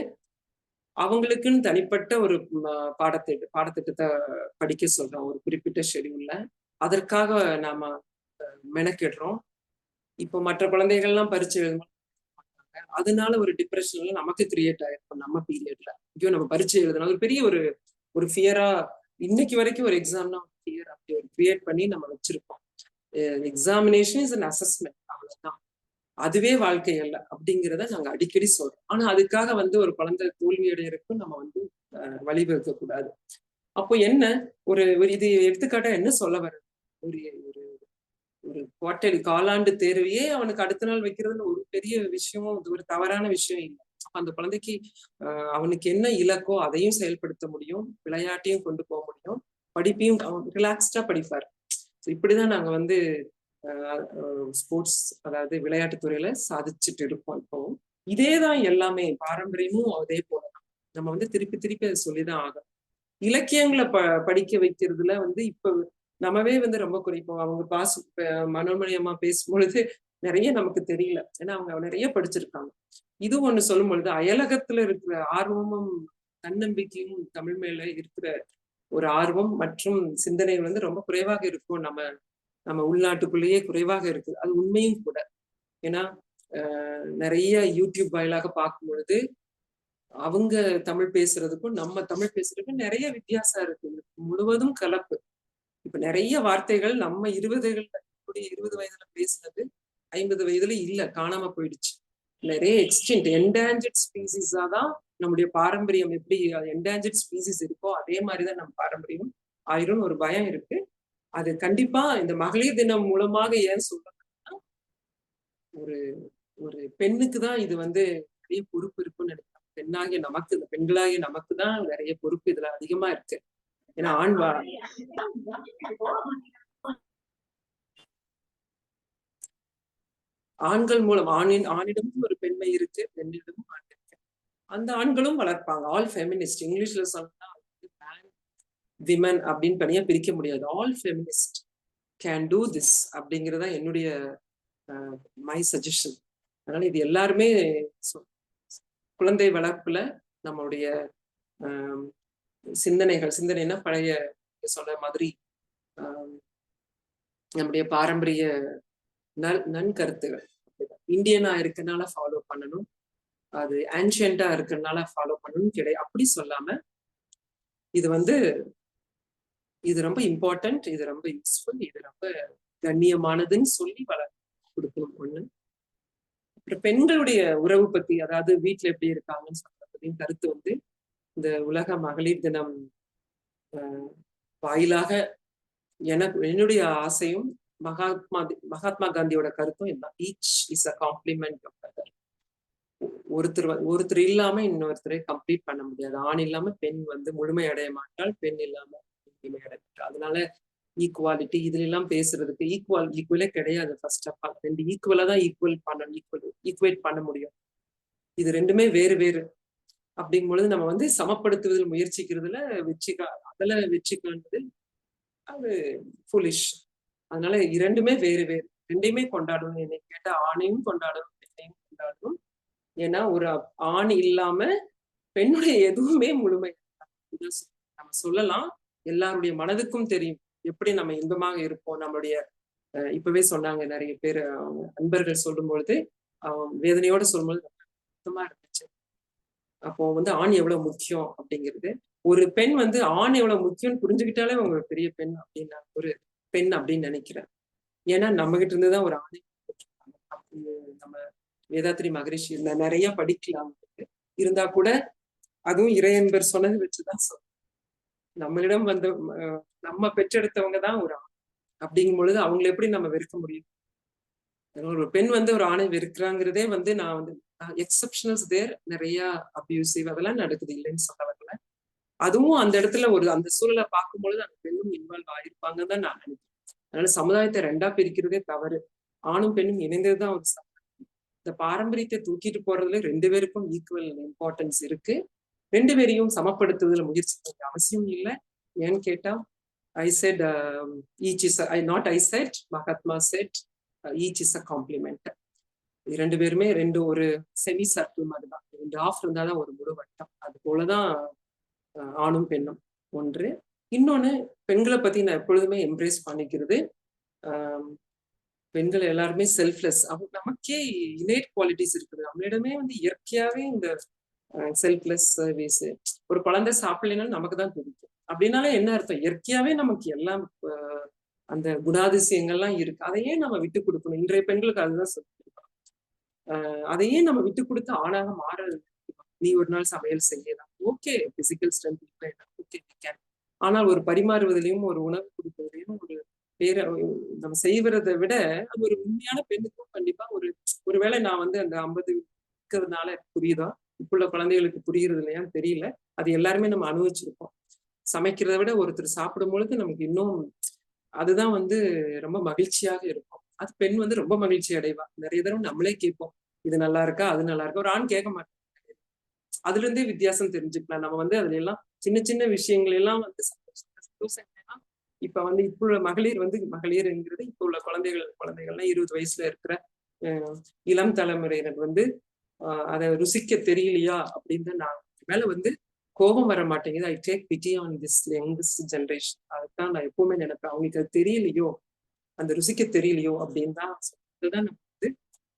அவங்களுக்குன்னு தனிப்பட்ட ஒரு பாடத்திட்டத்தை படிக்க சொல்றோம் ஒரு குறிப்பிட்ட ஷெடியூல்ல. அதற்காக நாம மெனக்கிடுறோம். இப்போ மற்ற குழந்தைகள்லாம் பரீட்சை எழுதணும், அதனால ஒரு டிப்ரெஷன்ல நமக்கு கிரியேட் ஆயிருக்கும். நம்ம பீரியட்ல ஐயோ நம்ம பரீட்சை எழுதணும் ஒரு பெரிய ஒரு ஃபியரா, இன்னைக்கு வரைக்கும் ஒரு எக்ஸாம்னா ஃபியர் அப்படி ஒரு கிரியேட் பண்ணி நம்ம வச்சிருப்போம். எக்ஸாமினேஷன் இஸ் அன் அசஸ்மெண்ட், அவ்வளவுதான். அதுவே வாழ்க்கை அல்ல அப்படிங்கிறத நாங்க அடிக்கடி சொல்றோம். ஆனா அதுக்காக வந்து ஒரு குழந்தை தோல்வி அடையறதுக்கும் நம்ம வந்து வழிவகுக்க கூடாது. அப்போ என்ன ஒரு இது எடுத்துக்காட்டா என்ன சொல்ல வருது, ஒரு ஒரு குவார்டர்லி காலாண்டு தேர்வையே அவனுக்கு அடுத்த நாள் வைக்கிறதுல ஒரு பெரிய விஷயம், ஒரு தவறான விஷயம் இல்லை. அந்த குழந்தைக்கு அவனுக்கு என்ன இலக்கோ அதையும் செயல்படுத்த முடியும், விளையாட்டையும் கொண்டு போக முடியும், படிப்பையும் அவன் ரிலாக்ஸ்டா படிப்பார். இப்படிதான் நாங்க வந்து ஸ்போர்ட்ஸ், அதாவது விளையாட்டுத்துறையில சாதிச்சுட்டு இருக்கோம். இப்போ இதேதான் எல்லாமே பாரம்பரியமும் அதே போலதான். நம்ம வந்து திருப்பி திருப்பி அதை சொல்லிதான் ஆகும். இலக்கியங்களை படிக்க வைக்கிறதுல வந்து இப்ப நம்மவே வந்து ரொம்ப குறைப்போம். அவங்க மனோன்மணி அம்மா பேசும்பொழுது நிறைய நமக்கு தெரியல, ஏன்னா அவங்க நிறைய படிச்சிருக்காங்க. இது ஒண்ணு சொல்லும் பொழுது அயலகத்துல இருக்கிற ஆர்வமும் தன்னம்பிக்கையும் தமிழ் மேல இருக்கிற ஒரு ஆர்வம் மற்றும் சிந்தனை வந்து ரொம்ப குறைவாக இருக்கும். நம்ம உள்நாட்டுக்குள்ளேயே குறைவாக இருக்கு. அது உண்மையும் கூட. ஏன்னா நிறைய யூடியூப் வாயிலாக பார்க்கும் பொழுது அவங்க தமிழ் பேசுறதுக்கும் நம்ம தமிழ் பேசுறதுக்கும் நிறைய வித்தியாசம் இருக்கு. முழுவதும் கலப்பு. இப்ப நிறைய வார்த்தைகள் நம்ம 20 வயதுல பேசுனது 50 வயதுல இல்ல, காணாம போயிடுச்சு. நிறைய எக்ஸ்டிங்க்ட் என்டேஞ்சர்ட் ஸ்பீசிஸா தான் நம்முடைய பாரம்பரியம். எப்படி என்டேஞ்சர்ட் ஸ்பீசிஸ் இருக்கோ அதே மாதிரிதான் நம்ம பாரம்பரியம் ஆயிரும் ஒரு பயம் இருக்கு. அது கண்டிப்பா இந்த மகளிர் தினம் மூலமாக ஏன் சொல்றதுன்னா, ஒரு ஒரு பெண்ணுக்கு தான் இது வந்து நிறைய பொறுப்பு இருக்குன்னு நினைக்கிறேன். பெண்களாகிய நமக்கு தான் நிறைய பொறுப்பு இதுல அதிகமா இருக்கு. ஏன்னா ஆண்கள் மூலம் ஆணிடமும் ஒரு பெண்மை இருக்கு, பெண்ணிடமும் ஆண் இருக்கு. அந்த ஆண்களும் வளர்ப்பாங்க. ஆல் ஃபெமினிஸ்ட், இங்கிலீஷ்ல சொன்னா விமன் அப்படின்னு தனியா பிரிக்க முடியாது. All feminist can do this அப்படிங்கிறதா என்னுடைய மை சஜஷன். அதனால இது எல்லாருமே குழந்தை வளர்ப்புல நம்மளுடைய சிந்தனைனா பழைய சொன்ன மாதிரி நம்முடைய பாரம்பரிய நன்கருத்துகள் இந்தியனா இருக்கனால ஃபாலோ பண்ணணும், அது ஆன்ஷியண்டா இருக்கனால ஃபாலோ பண்ணணும் கிடையாது. அப்படி சொல்லாம இது ரொம்ப இம்பார்ட்டன்ட், இது ரொம்ப யூஸ்ஃபுல், இது ரொம்ப கண்ணியமானதுன்னு சொல்லி கொடுக்கணும். ஒண்ணு. அப்புறம் பெண்களுடைய உறவு பத்தி, அதாவது வீட்டுல எப்படி இருக்காங்கன்னு சொல்றதையும் கருத்து வந்து இந்த உலக மகளிர் தினம் வாயிலாக என்னுடைய ஆசையும் மகாத்மா காந்தியோட கருத்தும் என்ன, each is a complement of other. ஒருத்தர் இல்லாம இன்னொருத்தரை கம்ப்ளீட் பண்ண முடியாது. ஆண் இல்லாம பெண் வந்து முழுமை அடைய மாட்டாள், பெண் இல்லாம முழுமை அடைய மாட்டாள். அதனால ஈக்குவாலிட்டி இதுல எல்லாம் பேசுறதுக்கு ஈக்குவலே கிடையாது. ஃபர்ஸ்ட் ஆஃப் ஆல் ரெண்டு ஈக்குவலா தான் ஈக்குவேட் பண்ண முடியும். இது ரெண்டுமே வேறு வேறு. அப்படிங்கும் பொழுது நம்ம வந்து சமப்படுத்துவதில் முயற்சிக்கிறதுல வெற்றி காண்பது அது ஃபுலிஷ். அதனால இரண்டுமே வேறு வேறு, ரெண்டையுமே கொண்டாடணும். என்னை கேட்ட ஆணையும் கொண்டாடணும், பெண்ணையும் கொண்டாடணும். ஏன்னா ஒரு ஆண் இல்லாம பெண்ணுடைய எதுவுமே முழுமை நம்ம சொல்லலாம். எல்லாருடைய மனதுக்கும் தெரியும் எப்படி நம்ம இன்பமாக இருப்போம். நம்மளுடைய இப்பவே சொன்னாங்க நிறைய பேர் நண்பர்கள் சொல்லும் பொழுது வேதனையோட சொல்லும்போது சுத்தமா இருந்துச்சு. அப்போ வந்து ஆண் எவ்வளவு முக்கியம் அப்படிங்கிறது, ஒரு பெண் வந்து ஆண் எவ்வளவு முக்கியம்னு புரிஞ்சுக்கிட்டாலே அவங்க ஒரு பெரிய பெண் அப்படின்னு நான் ஒரு பெண் அப்படின்னு நினைக்கிறேன். ஏன்னா நம்ம கிட்ட இருந்துதான் ஒரு ஆணை நம்ம வேதாத்ரி மகரிஷி நிறைய படிக்கலாம் இருந்தா கூட, அதுவும் இறையன்பர் சொன்னது வச்சுதான் சொல்றேன். நம்மளிடம் வந்து நம்ம பெற்றெடுத்தவங்க தான் ஒரு ஆண் அப்படிங்கும் பொழுது அவங்களை எப்படி நம்ம வெறுக்க முடியும்? ஒரு பெண் வந்து ஒரு ஆணை வெறுக்கிறாங்கிறதே வந்து நான் வந்து எக்ஸப்ஷனல்ஸ் தேர், நிறைய அபியூசிவ் அதெல்லாம் நடக்குது, இல்லைன்னு சொல்ல வரல. அதுவும் அந்த இடத்துல ஒரு அந்த சூழலை பார்க்கும்பொழுது அந்த பெண்ணும் இன்வால்வ் ஆயிருப்பாங்கன்னு தான் நான் நினைக்கிறேன். அதனால சமுதாயத்தை 2ஆ பிரிக்கிறதே தவறு. ஆணும் பெண்ணும் இணைந்ததுதான் ஒரு இந்த பாரம்பரியத்தை தூக்கிட்டு போறதுல 2 பேருக்கும் ஈக்குவல் இம்பார்ட்டன்ஸ் இருக்கு. 2 பேரையும் சமப்படுத்துவதில் முயற்சி பண்ண அவசியம் இல்லை. ஏன்னு கேட்டா I said each is not I said, Mahatma said each is a compliment. 2 பேருமே ஒரு செமி சர்க்கிள் மாதிரிதான், 2 ஆஃப் இருந்தாதான் ஒரு முழு வட்டம். அது போலதான் ஆணும் பெண்ணும் ஒன்று. இன்னொன்னு, பெண்களை பத்தி நான் எப்பொழுதுமே எம்ப்ரேஸ் பண்ணிக்கிறது, பெண்கள் எல்லாருமே செல்ஃப்லெஸ். அவங்க நமக்கே இனேட் குவாலிட்டிஸ் இருக்குது. நம்மளிடமே வந்து இயற்கையாவே இந்த செல்ஃப்லெஸ் சர்வீஸ். ஒரு குழந்தை சாப்பிடலைனாலும் நமக்கு தான் பிடிக்கும் அப்படின்னாலே என்ன அர்த்தம்? இயற்கையாவே நமக்கு எல்லாம் அந்த குணாதிசயங்கள்லாம் இருக்கு. அதையே நம்ம விட்டு கொடுக்கணும். இன்றைய பெண்களுக்கு அதுதான் சொல்லியிருக்கோம். அதையே நம்ம விட்டு கொடுத்து ஆணாக மாற, நீ ஒரு நாள் சமையல் செய்யலாம், ஓகே, பிசிக்கல் ஸ்ட்ரென்த் ஓகே, ஆனால் ஒரு பரிமாறுவதிலையும் ஒரு உணவு கொடுப்பதிலையும் ஒரு நம்ம செய்வதை விட அது ஒரு உண்மையான பெண்ணுக்கும் கண்டிப்பா ஒருவேளை நான் வந்து அந்த 50 இருக்கிறதுனால புரியுதா, இப்புள்ள குழந்தைகளுக்கு புரியுறது இல்லையான்னு தெரியல. அது எல்லாருமே நம்ம அனுபவிச்சிருப்போம். சமைக்கிறத விட ஒருத்தர் சாப்பிடும் பொழுது நமக்கு இன்னும் அதுதான் வந்து ரொம்ப மகிழ்ச்சியாக இருக்கும். அது பெண் வந்து ரொம்ப மகிழ்ச்சி அடைவா. நிறைய தடவை நம்மளே கேட்போம், இது நல்லா இருக்கா, அது நல்லா இருக்கா. ஒரு ஆண் கேட்க மாட்டேன். அதுல இருந்தே வித்தியாசம் தெரிஞ்சுக்கலாம். நம்ம வந்து அதுல எல்லாம் சின்ன சின்ன விஷயங்கள் எல்லாம் வந்து சந்தோஷம். இப்ப வந்து இப்போ உள்ள மகளிர்ங்கிறது இப்போ உள்ள குழந்தைகள்லாம் 20 வயசுல இருக்கிற இளம் தலைமுறையினர் வந்து அதை ருசிக்க தெரியலையா அப்படின்னு நான் மேல வந்து கோபம் வர மாட்டேங்குது. I take PT on this youngest generation. அதுதான் நான் எப்பவுமே நினைப்பேன், அவங்களுக்கு அது தெரியலையோ, அந்த ருசிக்க தெரியலையோ அப்படின்னு தான் சொல்றதுதான் நம்ம வந்து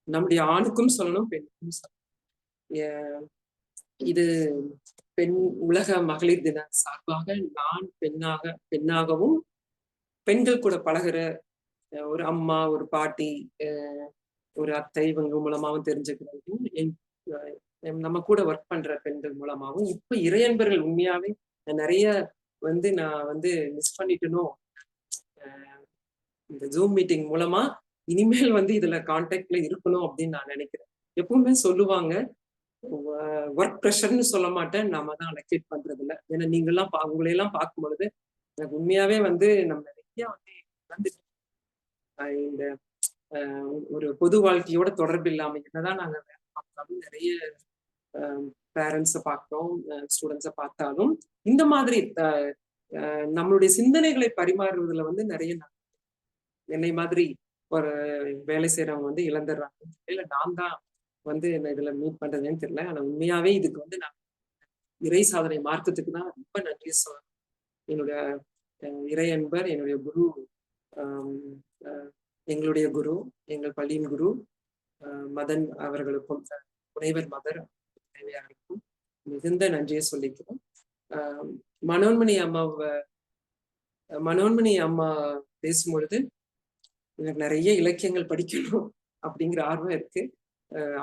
நம்முடைய ஆணுக்கும் சொல்லணும், பெண்ணுக்கும் சொல்லணும். இது பெண் உலக மகளிர் தின சார்பாக நான் பெண்ணாகவும் பெண்கள் கூட பழகுற ஒரு அம்மா, ஒரு பாட்டி, ஒரு அத்தை, இவங்க மூலமாவும் தெரிஞ்சுக்கிறதும், நம்ம கூட ஒர்க் பண்ற பெண்கள் மூலமாகவும், இப்ப இறையன்பர்கள் உண்மையாவே நிறைய வந்து நான் வந்து மிஸ் பண்ணிட்டனும். இந்த ஜூம் மீட்டிங் மூலமா இனிமேல் வந்து இதுல கான்டாக்ட்ல இருக்கணும் அப்படின்னு நான் நினைக்கிறேன். எப்பவுமே சொல்லுவாங்க, ஒர்க் ப்ரெஷர்னு சொல்ல மாட்டேன், நாம தான் அலோகேட் பண்றது இல்லை. ஏன்னா நீங்கெல்லாம் உங்களையெல்லாம் பார்க்கும் பொழுது எனக்கு உண்மையாவே வந்து நம்ம நிறைய வந்து இந்த ஒரு பொது வாழ்க்கையோட தொடர்பு இல்லாம என்னதான் நாங்க பார்த்தாலும் நிறைய பேரண்ட்ஸை பார்க்கிறோம், ஸ்டூடெண்ட்ஸை பார்த்தாலும் இந்த மாதிரி நம்மளுடைய சிந்தனைகளை பரிமாறுவதுல வந்து நிறைய என்னை மாதிரி ஒரு வேலை செய்யறவங்க வந்து இழந்துடுறாங்க. இல்ல நான் தான் வந்து என்ன இதுல மீட் பண்றதுன்னு தெரியல. ஆனா உண்மையாவே இதுக்கு வந்து நான் இறை சாதனை மார்க்கத்துக்கு தான் ரொம்ப நன்றி சொல்லணும். என்னுடைய இறை அன்பர், என்னுடைய குரு, எங்களுடைய குரு, எங்கள் பள்ளியின் குரு மதன் அவர்களுக்கும், முனைவர் மதர் தேவையாருக்கும் மிகுந்த நன்றியை சொல்லிக்கிறோம். மனோன்மணி அம்மா பேசும்பொழுது எனக்கு நிறைய இலக்கியங்கள் படிக்கணும் அப்படிங்கிற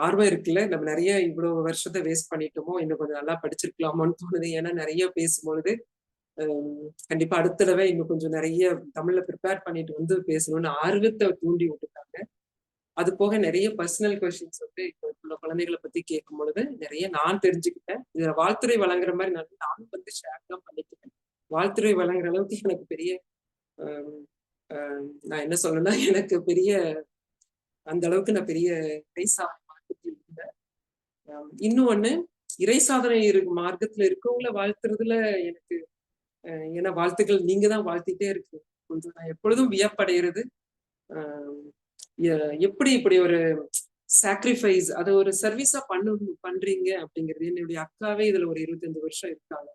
ஆர்வம் இருக்குல்ல. நம்ம நிறைய இவ்வளவு வருஷத்தை வேஸ்ட் பண்ணிட்டோமோ, இன்னும் கொஞ்சம் நல்லா படிச்சிருக்கலாமோன்னு தோணுது. ஏன்னா நிறைய பேசும்பொழுது கண்டிப்பா அடுத்த தடவை இன்னும் கொஞ்சம் நிறைய தமிழ்ல ப்ரிப்பேர் பண்ணிட்டு வந்து பேசணும்னு ஆர்வத்தை தூண்டி விட்டுட்டாங்க. அது போக நிறைய பர்சனல் கொஸ்டின்ஸ் வந்து இப்போ உள்ள குழந்தைகளை பத்தி கேட்கும் பொழுது நிறைய நான் தெரிஞ்சுக்கிட்டேன். இதுல வாழ்த்துறை வழங்குற மாதிரி நானும் வந்து ஷேர் தான் பண்ணிக்கிட்டேன். வாழ்த்துறை வழங்குற அளவுக்கு எனக்கு பெரிய நான் என்ன சொல்லணும்னா, எனக்கு பெரிய அந்த அளவுக்கு நான் பெரிய இறை சாதனை மார்க்கத்தில் இருந்தேன். இன்னொன்னு, இறை சாதனை மார்க்கத்துல இருக்கவங்கள வாழ்த்துறதுல எனக்கு ஏன்னா வாழ்த்துக்கள் நீங்க தான் வாழ்த்திட்டே இருக்கு. கொஞ்சம் நான் எப்பொழுதும் வியப்படைகிறது, எப்படி இப்படி ஒரு சாக்ரிஃபைஸ், அதை ஒரு சர்வீஸா பண்றீங்க அப்படிங்கிறது. என்னுடைய அக்காவே இதுல ஒரு 25 வருஷம் இருக்காங்க.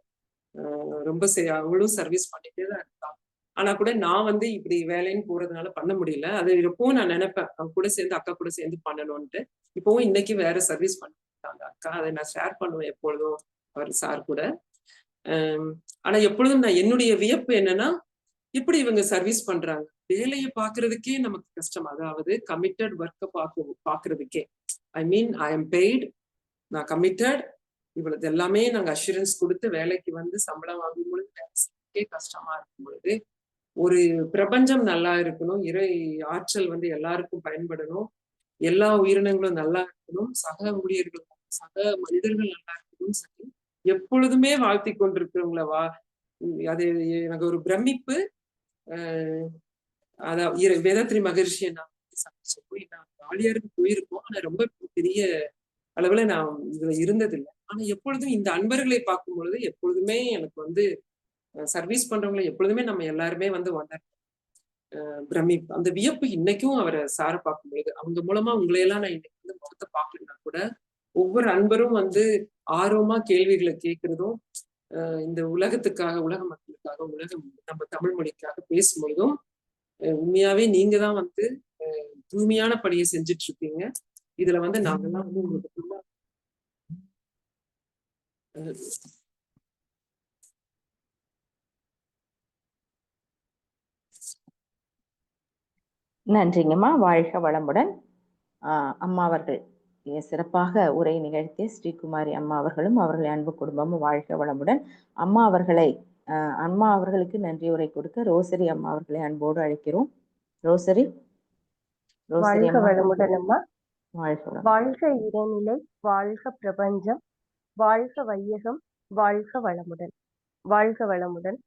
ரொம்ப அவளும் சர்வீஸ் பண்ணிட்டே தான் இருக்கா. ஆனா கூட நான் வந்து இப்படி வேலைன்னு போறதுனால பண்ண முடியல. அது எப்பவும் நான் நினைப்பேன். அவங்க கூட சேர்ந்து அக்கா கூட சேர்ந்து பண்ணணும்ன்ட்டு. இப்பவும் இன்னைக்கு வேற சர்வீஸ் பண்ணிட்டாங்க அக்கா. அதை நான் ஷேர் பண்ணுவேன் எப்பொழுதும் அவர் சார் கூட. ஆனா எப்பொழுதும் நான் என்னுடைய வியப்பு என்னன்னா, எப்படி இவங்க சர்வீஸ் பண்றாங்க? வேலையை பார்க்கறதுக்கே நமக்கு கஷ்டம். அதாவது கமிட்டட் ஒர்க்கை பார்க்கறதுக்கே. ஐ மீன் ஐ எம் பெய்டு, நான் கமிட்டட், இவ்வளவு எல்லாமே நாங்க அஷூரன்ஸ் கொடுத்து வேலைக்கு வந்து சம்பளம் வாங்கும் பொழுது வேலை செய்யறதுக்கே கஷ்டமா இருக்கும் பொழுது, ஒரு பிரபஞ்சம் நல்லா இருக்கணும், இறை ஆற்றல் வந்து எல்லாருக்கும் பயன்படணும், எல்லா உயிரினங்களும் நல்லா இருக்கணும், சக ஊழியர்கள் சக மனிதர்கள் நல்லா இருக்கணும்னு சொல்லி எப்பொழுதுமே வாழ்த்தி கொண்டிருக்கிறவங்கள அது எனக்கு ஒரு பிரமிப்பு. அதான் வேதாத்ரி மகர்ஷியை நான் சந்திச்சு போய் நான் ஆலியாருக்கு போயிருக்கோம். ஆனா ரொம்ப பெரிய அளவுல நான் இதுல இருந்ததில்லை. ஆனா எப்பொழுதும் இந்த அன்பர்களை பார்க்கும் பொழுது எப்பொழுதுமே எனக்கு வந்து சர்வீஸ் பண்றவங்களை எப்பொழுதுமே நம்ம எல்லாருமே வந்து பிரமிப்பு, அந்த வியப்பு இன்னைக்கும் அவரை சார பார்க்கும் பொழுது. அவங்க மூலமா உங்களையெல்லாம் நான் இன்னைக்கு வந்து முகத்தை பார்க்கலன்னா கூட ஒவ்வொரு அன்பரும் வந்து ஆர்வமா கேள்விகளை கேட்கிறதும், இந்த உலகத்துக்காக, உலக மக்களுக்காக, நம்ம தமிழ் மொழிக்காக பேசும் பொழுதும் உண்மையாவே நீங்க தான் வந்து தூய்மையான பணியை செஞ்சுட்டு இருக்கீங்க. இதுல வந்து நாங்கெல்லாம் வந்து உங்களுக்கு நன்றிங்கம்மா. வாழ்க வளமுடன். அம்மா அவர்கள் சிறப்பாக உரை நிகழ்த்திய ஸ்ரீகுமாரி அம்மா அவர்களும் அவர்களை அன்பு குடும்பமும் வாழ்க வளமுடன். அம்மா அவர்களுக்கு நன்றி உரை கொடுக்க ரோசரி அம்மா அவர்களை அன்போடு அழைக்கிறோம். ரோசரி. வாழ்க வளமுடன் அம்மா. வாழ்க இறைநிலை, வாழ்க பிரபஞ்சம், வாழ்க வையகம், வாழ்க வளமுடன். வாழ்க வளமுடன்.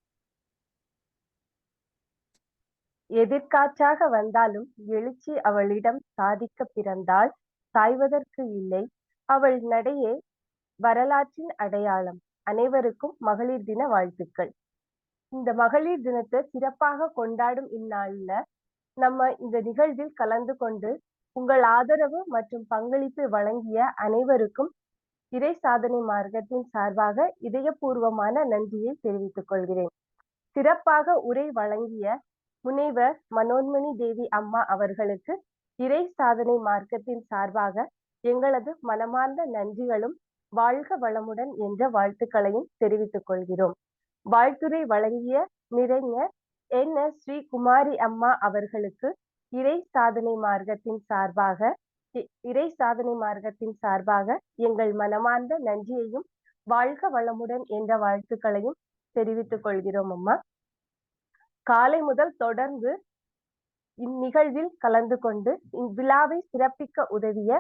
எதிர்காற்றாக வந்தாலும் எழுச்சி அவளிடம் சாதிக்க பிறந்தால் சாய்வதற்கு இல்லை. அவள் நடையே வரலாற்றின் அடையாளம். அனைவருக்கும் மகளிர் தின வாழ்த்துக்கள். இந்த மகளிர் தினத்தை சிறப்பாக கொண்டாடும் இந்நாள்ல நம்ம இந்த நிகழ்வில் கலந்து கொண்டு உங்கள் ஆதரவு மற்றும் பங்களிப்பு வழங்கிய அனைவருக்கும் இறை சாதனை மார்க்கத்தின் சார்பாக இதயபூர்வமான நன்றியை தெரிவித்துக் கொள்கிறேன். சிறப்பாக உரை வழங்கிய முனைவர் மனோன்மணி தேவி அம்மா அவர்களுக்கு இறை சாதனை மார்க்கத்தின் சார்பாக எங்களது மனமார்ந்த நன்றிகளும் வாழ்க வளமுடன் என்ற வாழ்த்துக்களையும் தெரிவித்துக் கொள்கிறோம். வாழ்த்துரை வழங்கிய நிறைஞர் NS ஸ்ரீகுமாரி அம்மா அவர்களுக்கு இறை சாதனை மார்க்கத்தின் சார்பாக எங்கள் மனமார்ந்த நன்றியையும் வாழ்க வளமுடன் என்ற வாழ்த்துக்களையும் தெரிவித்துக் கொள்கிறோம் அம்மா. காலை முதல் தொடர்ந்து இந்நிகழ்வில் கலந்து கொண்டு இவ்விழாவை சிறப்பிக்க உதவிய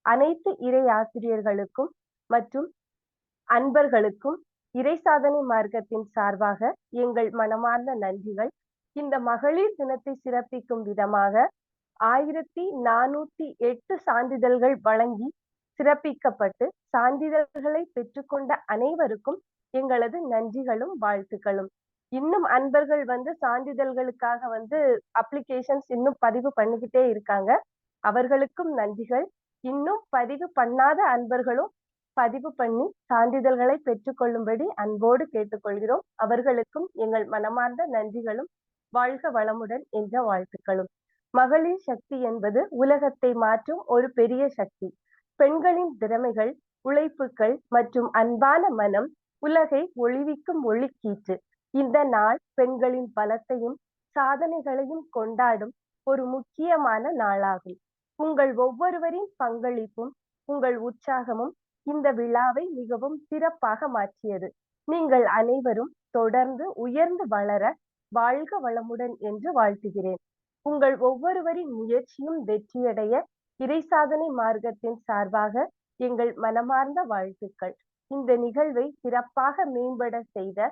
அனைத்து இறை ஆசிரியர்களுக்கும் மற்றும் அன்பர்களுக்கும் இறை சாதனை மார்க்கத்தின் சார்பாக எங்கள் மனமார்ந்த நன்றிகள். இந்த மகளிர் தினத்தை சிறப்பிக்கும் விதமாக 1408 சான்றிதழ்கள் வழங்கி சிறப்பிக்கப்பட்டு சான்றிதழ்களை பெற்றுக்கொண்ட அனைவருக்கும் எங்களது நன்றிகளும் வாழ்த்துக்களும். இன்னும் அன்பர்கள் வந்து சான்றிதழ்களுக்காக வந்து அப்ளிகேஷன்ஸ் இன்னும் பதிவு பண்ணிக்கிட்டே இருக்காங்க. அவர்களுக்கும் நன்றிகள். இன்னும் பதிவு பண்ணாத அன்பர்களும் பதிவு பண்ணி சான்றிதழ்களை பெற்றுக்கொள்ளும்படி அன்போடு கேட்டுக்கொள்கிறோம். அவர்களுக்கும் எங்கள் மனமார்ந்த நன்றிகளும் வாழ்க வளமுடன் என்ற வாழ்த்துக்களும். மகளிர் சக்தி என்பது உலகத்தை மாற்றும் ஒரு பெரிய சக்தி. பெண்களின் திறமைகள், உழைப்புகள் மற்றும் அன்பான மனம் உலகை ஒளிவிக்கும் ஒளிக்கீற்று. இந்த நாள் பெண்களின் பலத்தையும் சாதனைகளையும் கொண்டாடும் ஒரு முக்கியமான நாளாகும். உங்கள் ஒவ்வொருவரின் பங்களிப்பும் உங்கள் உற்சாகமும் இந்த விழாவை மிகவும் சிறப்பாக மாற்றியது. நீங்கள் அனைவரும் தொடர்ந்து உயர்ந்து வளர வாழ்க வளமுடன் என்று வாழ்த்துகிறேன். உங்கள் ஒவ்வொருவரின் முயற்சியும் வெற்றியடைய இறை சாதனை மார்க்கத்தின் சார்பாக எங்கள் மனமார்ந்த வாழ்த்துக்கள். இந்த நிகழ்வை சிறப்பாக மேம்பட செய்த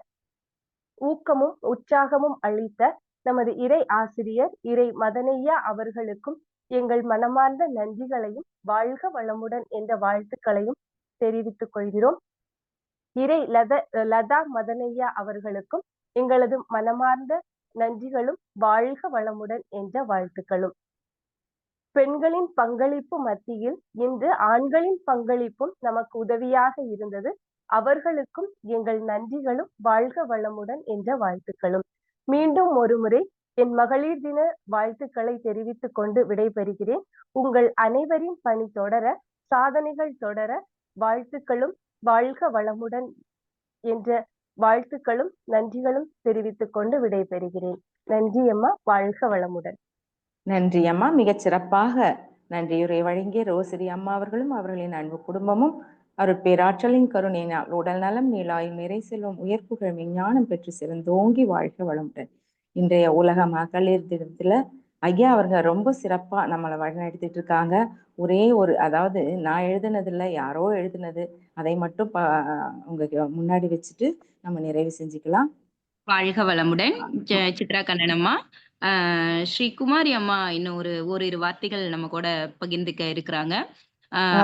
ஊக்கமும் உற்சாகமும் அளித்த நமது இறை ஆசிரியர் இறை மதனையா அவர்களுக்கும் எங்கள் மனமார்ந்த நன்றிகளையும் வாழ்க வளமுடன் என்ற வாழ்த்துக்களையும் தெரிவித்துக் கொள்கிறோம். இறை லதா மதனையா அவர்களுக்கும் எங்களது மனமார்ந்த நன்றிகளும் வாழ்க வளமுடன் என்ற வாழ்த்துக்களும். பெண்களின் பங்களிப்பு மத்தியில் இன்று ஆண்களின் பங்களிப்பும் நமக்கு உதவியாக இருந்தது. அவர்களுக்கும் எங்கள் நன்றிகளும் வாழ்க வளமுடன் என்ற வாழ்த்துக்களும். மீண்டும் ஒருமுறை என் மகளிர் தின வாழ்த்துக்களை தெரிவித்துக் கொண்டு விடைபெறுகிறேன். உங்கள் அனைவரின் பணி தொடர, சாதனைகள் தொடர வாழ்த்துக்களும், வாழ்க வளமுடன் என்ற வாழ்த்துக்களும் நன்றிகளும் தெரிவித்துக் கொண்டு விடைபெறுகிறேன். நன்றி அம்மா, வாழ்க வளமுடன். நன்றி அம்மா. மிகச் சிறப்பாக நன்றியுரை வழங்கிய ரோசரி அம்மா அவர்களும் அவர்களின் அன்பு குடும்பமும் அருட்பேராற்றலின் கருணையினால் உடல் நலம், நீளாயும், நிறை செல்வம், உயர்ப்புகள், விஞ்ஞானம் பெற்று சிறந்தோங்கி வாழ்க வளமுடன். இன்றைய உலக மகளிர் தினத்துல ஐயா அவர்கள் ரொம்ப சிறப்பா நம்மளை வழிநடத்திட்டு இருக்காங்க. ஒரே ஒரு, அதாவது நான் எழுதுனதுல யாரோ எழுதுனது, அதை மட்டும் உங்க முன்னாடி வச்சுட்டு நம்ம நிறைவு செஞ்சுக்கலாம். வாழ்க வளமுடன். சித்ரா கண்ணனம்மா, ஸ்ரீ குமாரி அம்மா இன்னும் ஓரிரு வார்த்தைகள் நம்ம கூட பகிர்ந்துக்க இருக்கிறாங்க.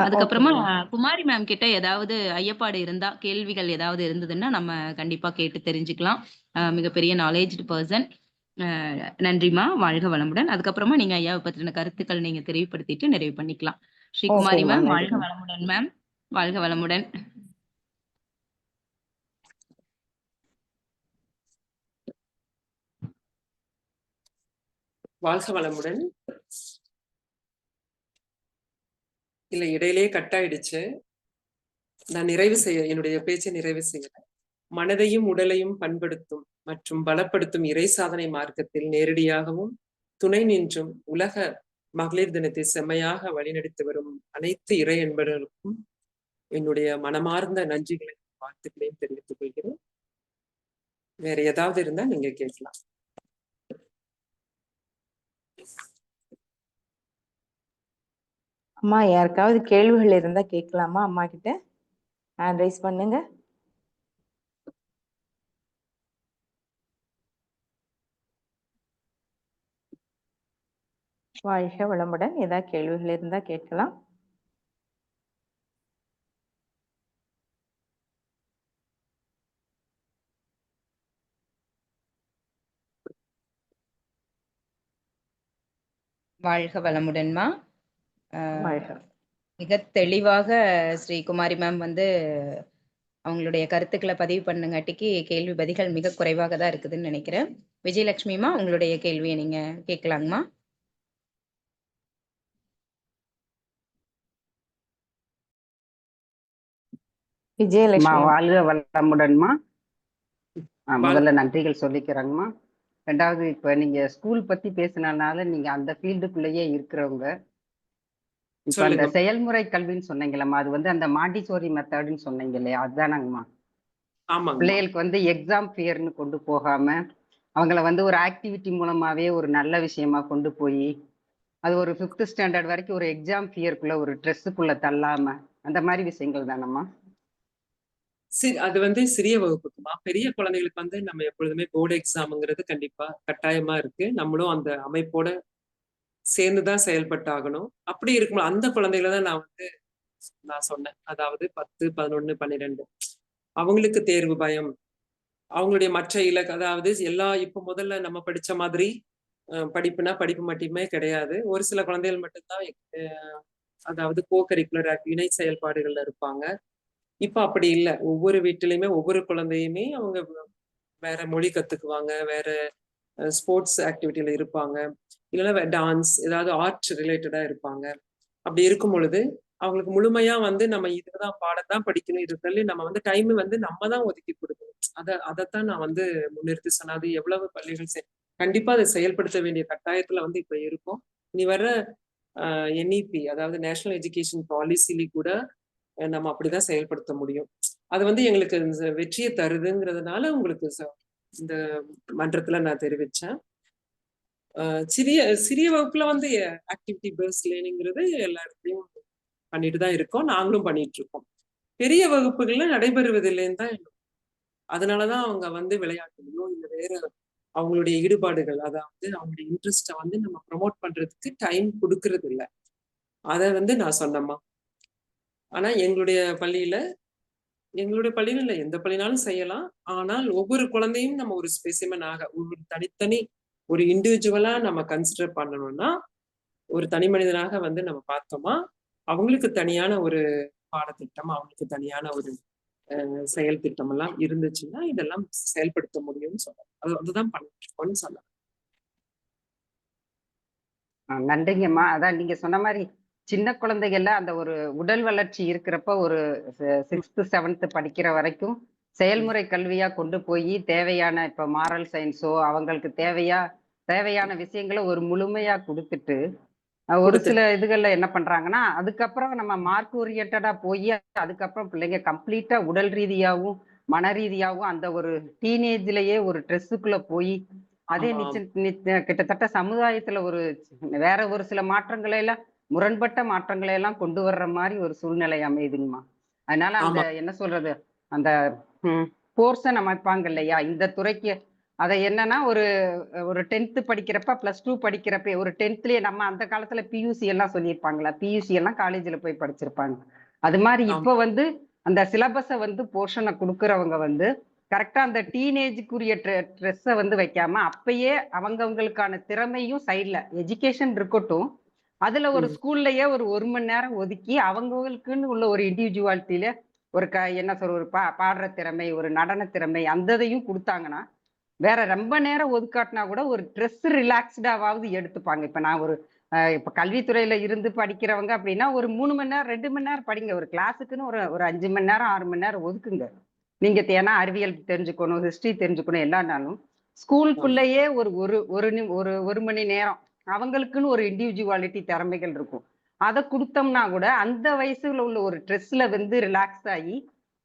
அதுக்கப்புறமா குமாரி மேம் கிட்ட ஏதாவது ஐயப்பாடு இருந்தா, கேள்விகள் ஏதாவது இருந்ததுன்னா நம்ம கண்டிப்பா கேட்டு தெரிஞ்சுக்கலாம். மிகப்பெரிய நாலேஜ்டு பர்சன். நன்றிமா, வாழ்க வளமுடன். அதுக்கப்புறமா நீங்க ஐயாவை பற்றின கருத்துக்கள் நீங்க தெரிவுபடுத்திட்டு நிறைவு பண்ணிக்கலாம். ஸ்ரீ குமாரி மேம், வாழ்க வளமுடன் மேம். வாழ்க வளமுடன். வாழ்க வளமுடன். இல்ல, இடையிலேயே கட் ஆயிடுச்சு. நான் என்னுடைய பேச்சை நிறைவு செய்யறேன். மனதையும் உடலையும் பண்படுத்தும் மற்றும் பலப்படுத்தும் இறை சாதனை மார்க்கத்தில் நேரடியாகவும் துணை நின்றும் உலக மகளிர் தினத்தை செம்மையாக வழிநடத்தி வரும் அனைத்து இறை என்பவர்களுக்கும் என்னுடைய மனமார்ந்த நன்றிகளையும் வாழ்த்துக்களையும் தெரிவித்துக் கொள்கிறேன். வேற ஏதாவது இருந்தா நீங்க கேட்கலாம். அம்மா, யாருக்காவது கேள்விகள் இருந்தா கேட்கலாமா? அம்மா கிட்ட ஹேண்ட் ரைஸ் பண்ணுங்க. வாழ்க வளமுடன். ஏதாவது கேள்விகள் இருந்தா கேட்கலாம். வாழ்க வளமுடன்மா. மிக தெளிவாக ஸ்ரீ குமாரி மேம் அவங்களுடைய கருத்துக்களை பதிவு பண்ணுங்காட்டிக்கு கேள்வி பதில்கள் மிக குறைவாக தான் இருக்குதுன்னு நினைக்கிறேன். விஜயலட்சுமிமா, உங்களுடைய கேள்வியை நீங்க கேட்கலாங்கம்மா. விஜயலட்சுமி, வாழ்க வளமுடன்மா. முதல்ல நன்றிகள் சொல்லிக்கிறேங்கம்மா. ரெண்டாவது, இப்ப நீங்க ஸ்கூல் பத்தி பேசினால நீங்க அந்த ஃபீல்டுக்குள்ளேயே இருக்கிறவங்க, இப்ப அந்த செயல்முறை கல்வின்னு சொன்னீங்களம்மா, அது அந்த மாண்டிசோரி மெத்தட்னு சொன்னீங்க இல்லையா, அதுதானங்கம்மா? பிள்ளைகளுக்கு எக்ஸாம் ஃபியர்னு கொண்டு போகாம அவங்கள ஒரு ஆக்டிவிட்டி மூலமாவே ஒரு நல்ல விஷயமா கொண்டு போய் அது ஒரு 5th ஸ்டாண்டர்ட் வரைக்கும் ஒரு எக்ஸாம் ஃபியருக்குள்ள ஒரு ட்ரெஸ்ஸுக்குள்ள தள்ளாம அந்த மாதிரி விஷயங்கள் தானம்மா? அது சிறிய வகுப்புக்குமா. பெரிய குழந்தைகளுக்கு நம்ம எப்பொழுதுமே போர்டு எக்ஸாம்ங்கிறது கண்டிப்பா கட்டாயமா இருக்கு. நம்மளும் அந்த அமைப்போட சேர்ந்துதான் செயல்பட்டாகணும். அப்படி இருக்கும்போது அந்த குழந்தைகளை தான் நான் சொன்னேன். அதாவது 10, 11, 12 அவங்களுக்கு தேர்வு பயம், அவங்களுடைய மற்ற இலக்கு, அதாவது இப்ப முதல்ல நம்ம படிச்ச மாதிரி படிப்புனா படிப்பு மட்டுமே கிடையாது. ஒரு சில குழந்தைகள் மட்டும்தான் அதாவது கோ கரிக்குலர் இணை செயல்பாடுகள்ல இருப்பாங்க. இப்ப அப்படி இல்லை. ஒவ்வொரு வீட்டிலையுமே ஒவ்வொரு குழந்தையுமே அவங்க வேற மொழி கத்துக்குவாங்க, வேற ஸ்போர்ட்ஸ் ஆக்டிவிட்டியில இருப்பாங்க, இல்லைன்னா டான்ஸ், ஏதாவது ஆர்ட் ரிலேட்டடா இருப்பாங்க. அப்படி இருக்கும் பொழுது அவங்களுக்கு முழுமையா நம்ம இதுதான் பாடம் தான் படிக்கணும், இது சொல்லி நம்ம டைம் நம்ம தான் ஒதுக்கி கொடுக்கணும். அதைத்தான் நான் முன்னிறுத்தி சொன்னேன். அது எவ்வளவு பள்ளிகள் கண்டிப்பா அதை செயல்படுத்த வேண்டிய கட்டாயத்துல இப்ப இருக்கும். இனி வர்ற NEP, அதாவது நேஷனல் எஜுகேஷன் பாலிசிலி கூட நம்ம அப்படிதான் செயல்படுத்த முடியும். அது எங்களுக்கு வெற்றியை தருதுங்கிறதுனால உங்களுக்கு இந்த மன்றத்துல நான் தெரிவிச்சேன். சிறிய வகுப்புல ஆக்டிவிட்டி பேஸ்ட் லேர்னிங்கிறது எல்லா இடத்துலயும் பண்ணிட்டு தான் இருக்கோம். நாங்களும் பண்ணிட்டு இருக்கோம். பெரிய வகுப்புகள்ல நடைபெறுவதில்லைன்னு தான். அதனாலதான் அவங்க விளையாட்டுலையோ இல்ல வேற அவங்களுடைய ஈடுபாடுகள், அதாவது அவங்களுடைய இன்ட்ரெஸ்ட நம்ம ப்ரமோட் பண்றதுக்கு டைம் கொடுக்கறது இல்லை. அதை நான் சொன்னேம்மா. ஆனா எங்களுடைய பள்ளியில இல்லை, எந்த பள்ளினாலும் செய்யலாம். ஆனால் ஒவ்வொரு குழந்தையும் நம்ம ஒரு ஸ்பெசிமனாக, ஒவ்வொரு தனித்தனி ஒரு இண்டிவிஜுவலா நம்ம கன்சிடர் பண்ணணும்னா, ஒரு தனி மனிதனாக நம்ம பார்த்தோமா, அவங்களுக்கு தனியான ஒரு பாடத்திட்டம், அவங்களுக்கு தனியான ஒரு செயல் திட்டம் எல்லாம் இருந்துச்சுன்னா இதெல்லாம் செயல்படுத்த முடியும்னு சொல்லலாம். அதுதான் பண்ணிருக்கோம்னு சொல்லலாம். நன்றிங்கம்மா. அதான் நீங்க சொன்ன மாதிரி சின்ன குழந்தைகள்ல அந்த ஒரு உடல் வளர்ச்சி இருக்கிறப்ப ஒரு 6th 7th படிக்கிற வரைக்கும் செயல்முறை கல்வியா கொண்டு போய் தேவையான இப்ப மாரல் சயின்ஸோ அவங்களுக்கு தேவையான விஷயங்களை ஒரு முழுமையா கொடுத்துட்டு ஒரு சில இதுகள்ல என்ன பண்றாங்கன்னா அதுக்கப்புறம் நம்ம மார்க் ஓரியன்டா போய் அதுக்கப்புறம் பிள்ளைங்க கம்ப்ளீட்டா உடல் ரீதியாவும் மன ரீதியாவும் அந்த ஒரு டீனேஜ்லயே ஒரு ட்ரெஸ்ஸுக்குள்ள போய் அதே கிட்டத்தட்ட சமுதாயத்துல வேற ஒரு சில மாற்றங்களை எல்லாம் முரண்பட்ட மாற்றங்களை எல்லாம் கொண்டு வர்ற மாதிரி ஒரு சூழ்நிலை அமையுதுங்கம்மா. அதனால அந்த என்ன சொல்றது அந்த போர்ஷன் அமைப்பாங்க இல்லையா இந்த துறைக்கு அதை என்னன்னா ஒரு 10th படிக்கிறப்ப +2 படிக்கிறப்ப ஒரு 10thலயே நம்ம அந்த காலத்துல பியூசி எல்லாம் சொல்லியிருப்பாங்களா, பியூசி எல்லாம் காலேஜ்ல போய் படிச்சிருப்பாங்க. அது மாதிரி இப்ப அந்த சிலபஸை போர்ஷனை கொடுக்கறவங்க கரெக்டா அந்த டீனேஜுக்குரிய ட்ரெஸ்ஸை வைக்காம அப்பயே அவங்கவுங்களுக்கான திறமையும் சைட்ல எஜுகேஷன் இருக்கட்டும் அதுல ஒரு ஸ்கூல்லயே ஒரு மணி நேரம் ஒதுக்கி அவங்களுக்குன்னு உள்ள ஒரு இண்டிவிஜுவாலிட்டியில என்ன சொல்ற ஒரு பாடுற திறமை ஒரு நடன திறமை அந்ததையும் கொடுத்தாங்கன்னா வேற ரொம்ப நேரம் ஒதுக்காட்டினா கூட ஒரு ட்ரெஸ் ரிலாக்ஸ்டாவது எடுத்துப்பாங்க. இப்ப நான் இப்ப கல்வித்துறையில இருந்து படிக்கிறவங்க அப்படின்னா ஒரு 3 மணி நேரம் 2 மணி நேரம் படிங்க. ஒரு கிளாஸுக்குன்னு ஒரு 5 மணி நேரம் 6 மணி நேரம் ஒதுக்குங்க. நீங்க ஏன்னா அறிவியல் தெரிஞ்சுக்கணும் ஹிஸ்டரி தெரிஞ்சுக்கணும் எல்லானாலும் ஸ்கூலுக்குள்ளேயே ஒரு மணி நேரம் அவங்களுக்குன்னு ஒரு இண்டிவிஜுவாலிட்டி திறமைகள் இருக்கும். அதை கொடுத்தோம்னா கூட அந்த வயசுல உள்ள ஒரு ட்ரெஸ்ல ரிலாக்ஸ் ஆகி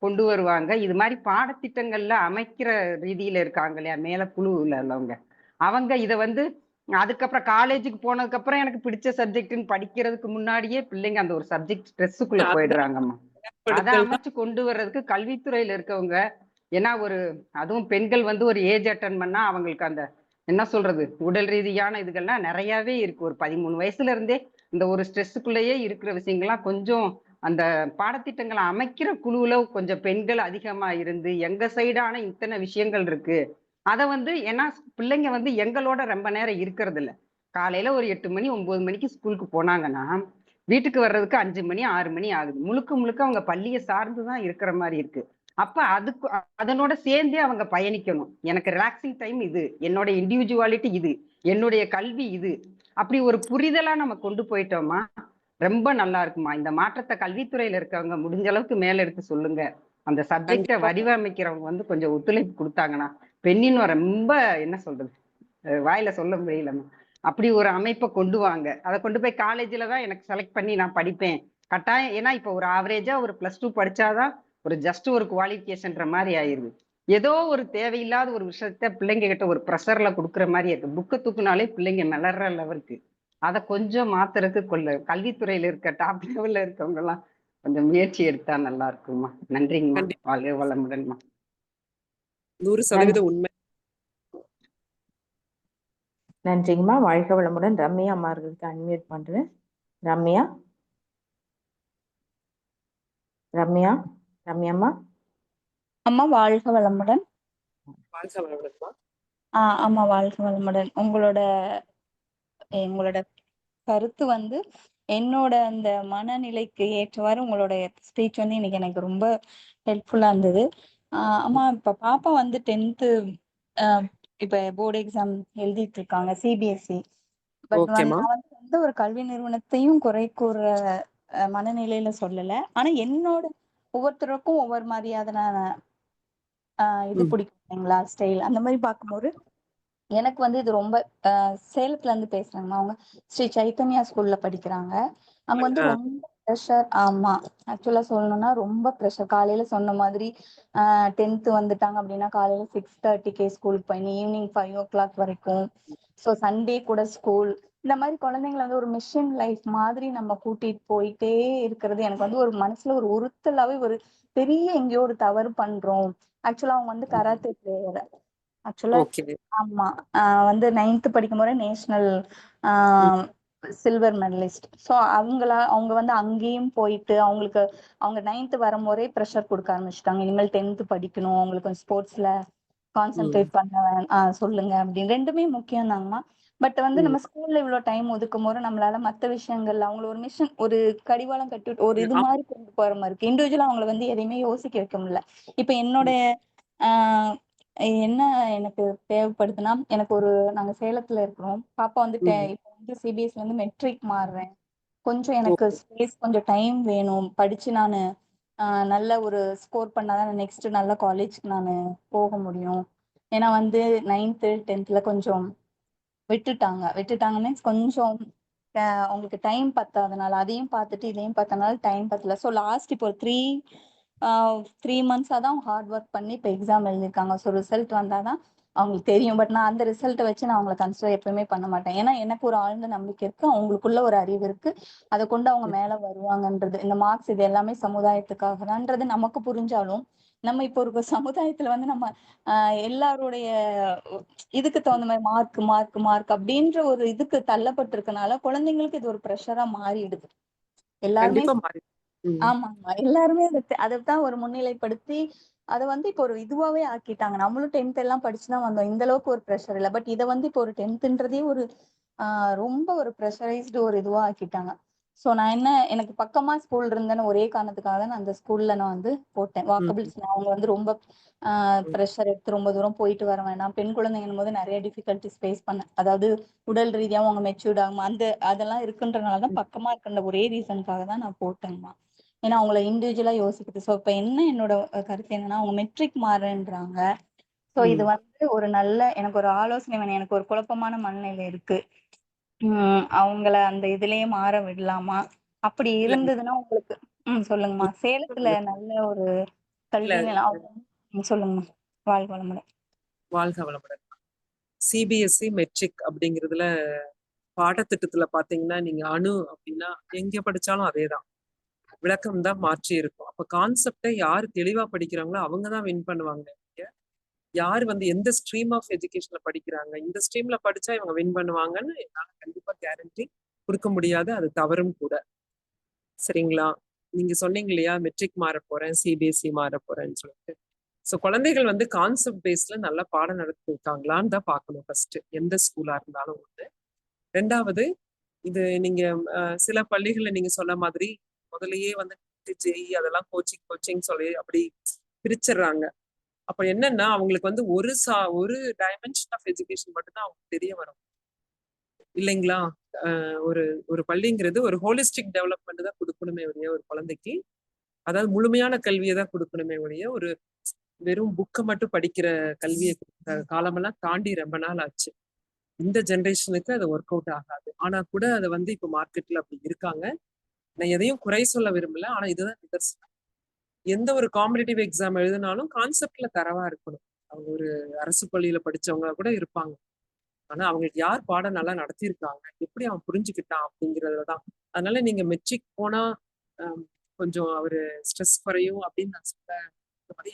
கொண்டு வருவாங்க. இது மாதிரி பாடத்திட்டங்கள்ல அமைக்கிற ரீதியில இருக்காங்க இல்லையா மேல குழுவுல உள்ளவங்க அவங்க இதை அதுக்கப்புறம் காலேஜுக்கு போனதுக்கு அப்புறம் எனக்கு பிடிச்ச சப்ஜெக்ட்னு படிக்கிறதுக்கு முன்னாடியே பிள்ளைங்க அந்த ஒரு சப்ஜெக்ட் ஸ்ட்ரெஸ்ஸுக்குள்ள போயிடுறாங்கம்மா. அதை அமைச்சு கொண்டு வர்றதுக்கு கல்வித்துறையில இருக்கவங்க ஏன்னா அதுவும் பெண்கள் ஒரு ஏஜ் அட்டன் பண்ணா அவங்களுக்கு அந்த என்ன சொல்றது உடல் ரீதியான இதுகள்லாம் நிறையவே இருக்கு. ஒரு 13 வயசுல இருந்தே இந்த ஒரு ஸ்ட்ரெஸ்ஸுக்குள்ளேயே இருக்கிற விஷயங்கள்லாம் கொஞ்சம் அந்த பாடத்திட்டங்களை அமைக்கிற குழுவுல கொஞ்சம் பெண்கள் அதிகமா இருந்து எங்க சைடான இத்தனை விஷயங்கள் இருக்கு அதை ஏன்னா பிள்ளைங்க எங்களோட ரொம்ப நேரம் இருக்கிறது இல்ல. காலையில ஒரு 8 மணி 9 மணிக்கு ஸ்கூலுக்கு போனாங்கன்னா வீட்டுக்கு வர்றதுக்கு 5 மணி 6 மணி ஆகுது. முழுக்க அவங்க பள்ளியை சார்ந்துதான் இருக்கிற மாதிரி இருக்கு. அப்ப அதனோட சேர்ந்தே அவங்க பயணிக்கணும். எனக்கு ரிலாக்ஸிங் டைம் இது, என்னோட இண்டிவிஜுவாலிட்டி இது, என்னுடைய கல்வி இது, அப்படி ஒரு புரிதலா நம்ம கொண்டு போயிட்டோமா ரொம்ப நல்லா இருக்குமா. இந்த மாற்றத்தை கல்வித்துறையில இருக்கவங்க முடிஞ்ச அளவுக்கு மேல எடுத்து சொல்லுங்க. அந்த சப்ஜெக்டை வடிவமைக்கிறவங்க கொஞ்சம் ஒத்துழைப்பு கொடுத்தாங்கன்னா பெண்ணின் ரொம்ப என்ன சொல்றது வாயில சொல்ல முடியலம்மா. அப்படி ஒரு அமைப்பை கொண்டு வாங்க. அதை கொண்டு போய் காலேஜ்ல தான் எனக்கு செலக்ட் பண்ணி நான் படிப்பேன் கட்டாயம். ஏன்னா இப்ப ஒரு ஆவரேஜா ஒரு +2 படிச்சாதான் ஜஸ்ட் ஒரு குவாலிஃபிகேஷன்ற மாதிரி ஆயிருது. ஏதோ ஒரு தேவையில்லாத ஒரு விஷயத்த பிள்ளைங்க கிட்ட ஒரு ப்ரெஷர்ல கொடுக்குற மாதிரி இருக்கு. புக்கை தூக்குனாலே பிள்ளைங்க மிளற லெவலுக்கு. அதை கொஞ்சம் மாத்துறதுக்கு கல்வித்துறையில இருக்க டாப் லெவல்ல இருக்கவங்க எல்லாம் கொஞ்சம் முயற்சி எடுத்தா நல்லா இருக்குமா. நன்றிங்கம்மா. வாழ்க வளமுடன்மா. 100% உண்மை. நன்றிங்கம்மா. வாழ்க வளமுடன். ரம்யா அம்மார்களுக்கு அன்மியூட் பண்றேன். ரம்யா ரம்யாம்மா. அம்மா வாழ்க வளமுடன். வாழ்க வளமுடன்மா. அம்மா வாழ்க வளமுடன். உங்களோட கருத்து என்னோட அந்த மனநிலைக்கு ஏற்றவாறு உங்களோட ஸ்பீச் இன்னைக்கு எனக்கு ரொம்ப ஹெல்ப்ஃபுல்லா இருந்தது. அம்மா இப்ப பாப்பா 10th இப்ப போர்டு எக்ஸாம் எழுதிட்டு இருக்காங்க சிபிஎஸ்இ. பட் நான் எந்த ஒரு கல்வி நிறுவனத்தையும் குறை கூற மனநிலையில சொல்லல. ஆனா என்னோட ஒவ்வொருத்தருக்கும் ஒவ்வொரு மாதிரியான இது பிடிக்கும் இல்லைங்களா ஸ்டைல். அந்த மாதிரி பார்க்கும்போது எனக்கு இது ரொம்ப சேலத்துல இருந்து பேசுறாங்க. அவங்க ஸ்ரீ சைத்தன்யா ஸ்கூல்ல படிக்கிறாங்க. அங்க ரொம்ப ப்ரெஷர். ஆமா, ஆக்சுவலா சொல்லணும்னா ரொம்ப ப்ரெஷர். காலையில சொன்ன மாதிரி 10th வந்துட்டாங்க அப்படின்னா காலையில 6:30 ஸ்கூலுக்கு போய் ஈவினிங் 5 o'clock வரைக்கும். ஸோ சண்டே கூட ஸ்கூல். இந்த மாதிரி குழந்தைங்களை ஒரு மிஷன் லைஃப் மாதிரி நம்ம கூட்டிட்டு போயிட்டே இருக்கிறது எனக்கு ஒரு மனசுல ஒரு உறுத்தலாவே ஒரு பெரிய எங்கேயோ ஒரு தவறு பண்றோம். ஆக்சுவலா அவங்க கராத்தே பிளேயர். ஆக்சுவலா ஆமா 9th படிக்கும் போது நேஷனல் சில்வர் மெடலிஸ்ட். ஸோ அவங்க அங்கேயும் போயிட்டு அவங்க 9th வரும்போதே ப்ரெஷர் கொடுக்க ஆரம்பிச்சுட்டாங்க. இனிமேல் 10th படிக்கணும், அவங்களுக்கு ஸ்போர்ட்ஸ்ல கான்சென்ட்ரேட் பண்ண சொல்லுங்க அப்படின்னு. ரெண்டுமே முக்கியம் தாங்கம்மா. பட் வந்து ம். நம்ம ஸ்கூல்ல இவ்வளவு டைம் ஒதுக்கும் போது நம்மளால மத்த விஷயங்கள்ல அவங்கள ஒரு மிஷன் ஒரு கடிவாளம் கட்டி ஒரு இது ஆமா. மாதிரி கொண்டு போற மாதிரி இருக்கு. இண்டிவிஜுவலா அவங்கள வந்து எதையுமே யோசிக்க வைக்க முடியல. இப்ப என்னோட ஆஹ் என்ன எனக்கு தேவைப்படுதுன்னா, எனக்கு நாங்க சேலத்துல இருக்கிறோம். பாப்பா வந்து ம். இப்ப வந்து சிபிஎஸ்ல இருந்து மெட்ரிக் மாறுறேன். கொஞ்சம் ஓ. எனக்கு ஸ்பேஸ், கொஞ்சம் டைம் வேணும். படிச்சு நானு நல்ல ஒரு ஸ்கோர் பண்ணாதான் நெக்ஸ்ட் நல்ல காலேஜ்க்கு நான் போக முடியும். ஏன்னா வந்து 9th 10th கொஞ்சம் விட்டுட்டாங்க மீன்ஸ் கொஞ்சம் அவங்களுக்கு டைம் பத்தாதனால அதையும் பார்த்துட்டு இதையும் பார்த்தனால டைம் பத்தல. ஸோ லாஸ்ட் இப்போ 3 மந்த்ஸாக தான் அவங்க ஹார்ட் ஒர்க் பண்ணி இப்போ எக்ஸாம் எழுதியிருக்காங்க. ஸோ ரிசல்ட் வந்தாதான் அவங்களுக்கு தெரியும். பட் நான் அந்த ரிசல்ட்டை வச்சு நான் அவங்களை கன்சிடர் எப்பவுமே பண்ண மாட்டேன். ஏன்னா எனக்கு ஒரு ஆழ்ந்த நம்பிக்கை இருக்கு, அவங்களுக்குள்ள ஒரு அறிவு இருக்கு, அதை கொண்டு அவங்க மேல வருவாங்கன்றது. இந்த மார்க்ஸ் இது எல்லாமே சமுதாயத்துக்காக தான்ன்றது நமக்கு புரிஞ்சாலும், நம்ம இப்போ ஒரு சமுதாயத்துல வந்து நம்ம எல்லாருடைய இதுக்கு தகுந்த மாதிரி மார்க் மார்க் மார்க் அப்படின்ற ஒரு இதுக்கு தள்ளப்பட்டிருக்கனால குழந்தைங்களுக்கு இது ஒரு ப்ரெஷரா மாறிடுது. எல்லாருமே கண்டிப்பா மாறி. ம். ஆமாமா எல்லாருமே அதைத்தான் ஒரு முன்னிலைப்படுத்தி அதை வந்து இப்போ ஒரு இதுவாவே ஆக்கிட்டாங்க. நம்மளும் 10th எல்லாம் படிச்சுதான் வந்தோம், இந்த அளவுக்கு ஒரு ப்ரெஷர் இல்லை. பட் இதை வந்து இப்போ ஒரு 10thன்றதே ஒரு ரொம்ப ஒரு ப்ரெஷரைஸ்டு ஒரு இதுவா ஆக்கிட்டாங்க. ஸோ நான் எனக்கு பக்கமா ஸ்கூல் இருந்தேன்னு ஒரே காரணத்துக்காக தான் நான் அந்த ஸ்கூல்ல நான் வந்து போட்டேன். ம். வாக்கபிள்ஸ் அவங்க வந்து ரொம்ப ப்ரெஷர் எடுத்து ரொம்ப தூரம் போயிட்டு வர வேண்டாம். பெண் குழந்தைங்கன்னு போது நிறைய டிஃபிகல்ட்டிஸ் ஃபேஸ் பண்ணேன். அதாவது உடல் ரீதியாகவும் அவங்க மெச்சூர்ட் ஆகும் அதெல்லாம் இருக்குன்றனாலதான் பக்கமா இருக்கின்ற ஒரே ரீசனுக்காக தான் நான் போட்டேங்கம்மா. ஏன்னா அவங்கள இண்டிவிஜுவலா யோசிக்குது. ஸோ இப்ப என்னோட கருத்து என்னன்னா, அவங்க மெட்ரிக் மாறுன்றாங்க. ஸோ இது வந்து ஒரு நல்ல எனக்கு ஒரு ஆலோசனை வேணும். எனக்கு ஒரு குழப்பமான மனநிலை இருக்கு. அவங்கள அந்த இதுலயே மாற விடலாமா? அப்படி இல்ல இருந்ததுன்னா உங்களுக்கு சொல்லுங்கம்மா. சேலத்துல நல்ல ஒரு இல்ல கல்வி நிலம் சொல்லுங்கம்மா. வாழ்க வளமுடன். வாழ்க வளமுடன். சிபிஎஸ்இ மெட்ரிக் அப்படிங்கிறதுல பாடத்திட்டத்துல பாத்தீங்கன்னா நீங்க அணு அப்படின்னா எங்க படிச்சாலும் அதேதான், விளக்கம் தான் மாற்றி இருக்கும். அப்ப கான்செப்டை யார் தெளிவா படிக்கிறாங்களோ அவங்கதான் வின் பண்ணுவாங்க. யார் வந்து எந்த ஸ்ட்ரீம் ஆஃப் எஜுகேஷன்ல படிக்கிறாங்க, இந்த ஸ்ட்ரீம்ல படிச்சா இவங்க வின் பண்ணுவாங்கன்னு என்னால கண்டிப்பா கேரண்டி கொடுக்க முடியாது, அது தவறும் கூட. சரிங்களா? நீங்க சொன்னீங்க இல்லையா மெட்ரிக் மாற போறேன், சிபிஎஸ்இ மாற போறேன்னு சொல்லிட்டு. ஸோ குழந்தைகள் வந்து கான்செப்ட் பேஸ்ல நல்லா பாடம் நடத்திருக்காங்களான்னு தான் பார்க்கணும் ஃபர்ஸ்ட், எந்த ஸ்கூலா இருந்தாலும் ஒண்ணு. ரெண்டாவது, இது நீங்க சில பள்ளிகள்ல நீங்க சொன்ன மாதிரி முதல்லயே வந்து ஜெய் அதெல்லாம் கோச்சிங் சொல்லி அப்படி பிரிச்சிடுறாங்க. அப்ப என்னன்னா அவங்களுக்கு வந்து ஒரு டைமென்ஷன் ஆஃப் எஜுகேஷன் மட்டும்தான் அவங்களுக்கு தெரிய வரும் இல்லைங்களா? ஒரு ஒரு பள்ளிங்கிறது ஒரு ஹோலிஸ்டிக் டெவலப்மெண்ட் தான் கொடுக்கணுமே ஒழிய ஒரு குழந்தைக்கு, அதாவது முழுமையான கல்வியை தான் கொடுக்கணுமே ஒழிய ஒரு வெறும் புக்கை மட்டும் படிக்கிற கல்வியை கொடுக்குற காலமெல்லாம் தாண்டி ரொம்ப நாள் ஆச்சு. இந்த ஜென்ரேஷனுக்கு அது ஒர்க் அவுட் ஆகாது. ஆனா கூட அதை வந்து இப்போ மார்க்கெட்ல அப்படி இருக்காங்க. நான் எதையும் குறை சொல்ல விரும்பல, ஆனா இதுதான் நிதர்சனம். எந்த ஒரு காம்படிட்டிவ் எக்ஸாம் எழுதினாலும் கான்செப்ட்ல தரவா இருக்கணும். அவங்க ஒரு அரசு பள்ளியில படிச்சவங்க கூட இருப்பாங்க, ஆனா அவங்களுக்கு யார் பாடம் நல்லா நடத்தியிருக்காங்க, எப்படி அவன் புரிஞ்சுக்கிட்டான் அப்படிங்கிறதுலதான். அதனால நீங்க மெட்ரிக் போனா கொஞ்சம் அவரு ஸ்ட்ரெஸ் குறையும் அப்படின்னு நான் சொல்ல,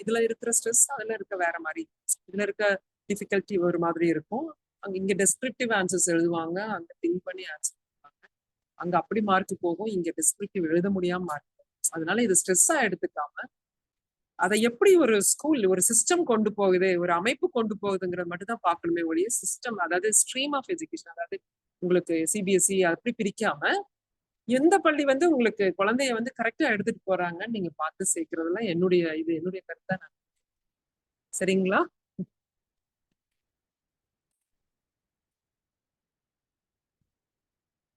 இதுல இருக்கிற ஸ்ட்ரெஸ் அதுல இருக்க வேற மாதிரி, இதுல இருக்க டிஃபிகல்ட்டி ஒரு மாதிரி இருக்கும். இங்க டெஸ்கிரிப்டிவ் ஆன்சர்ஸ் எழுதுவாங்க, அங்க திங்க் பண்ணி ஆன்சர் பண்ணுவாங்க. அங்க அப்படி மார்க் போகும், இங்க டெஸ்கிரிப்டிவ் எழுத முடியாம மார்க். அதனால இது ஸ்ட்ரெஸ்ஸா எடுத்துக்காம அதை எப்படி ஒரு ஸ்கூல் ஒரு சிஸ்டம் கொண்டு போகுது, ஒரு அமைப்பு கொண்டு போகுதுங்கிறது மட்டும் தான் பார்க்கணுமே ஒழிய சிஸ்டம், அதாவது ஸ்ட்ரீம் ஆஃப் எஜுகேஷன், அதாவது உங்களுக்கு சிபிஎஸ்இ அப்படி பிரிக்காம எந்த பள்ளி வந்து உங்களுக்கு குழந்தைய வந்து கரெக்டா எடுத்துட்டு போறாங்கன்னு நீங்க பார்த்து சேர்க்கறதுலாம் என்னுடைய கருத்தா நான். சரிங்களா?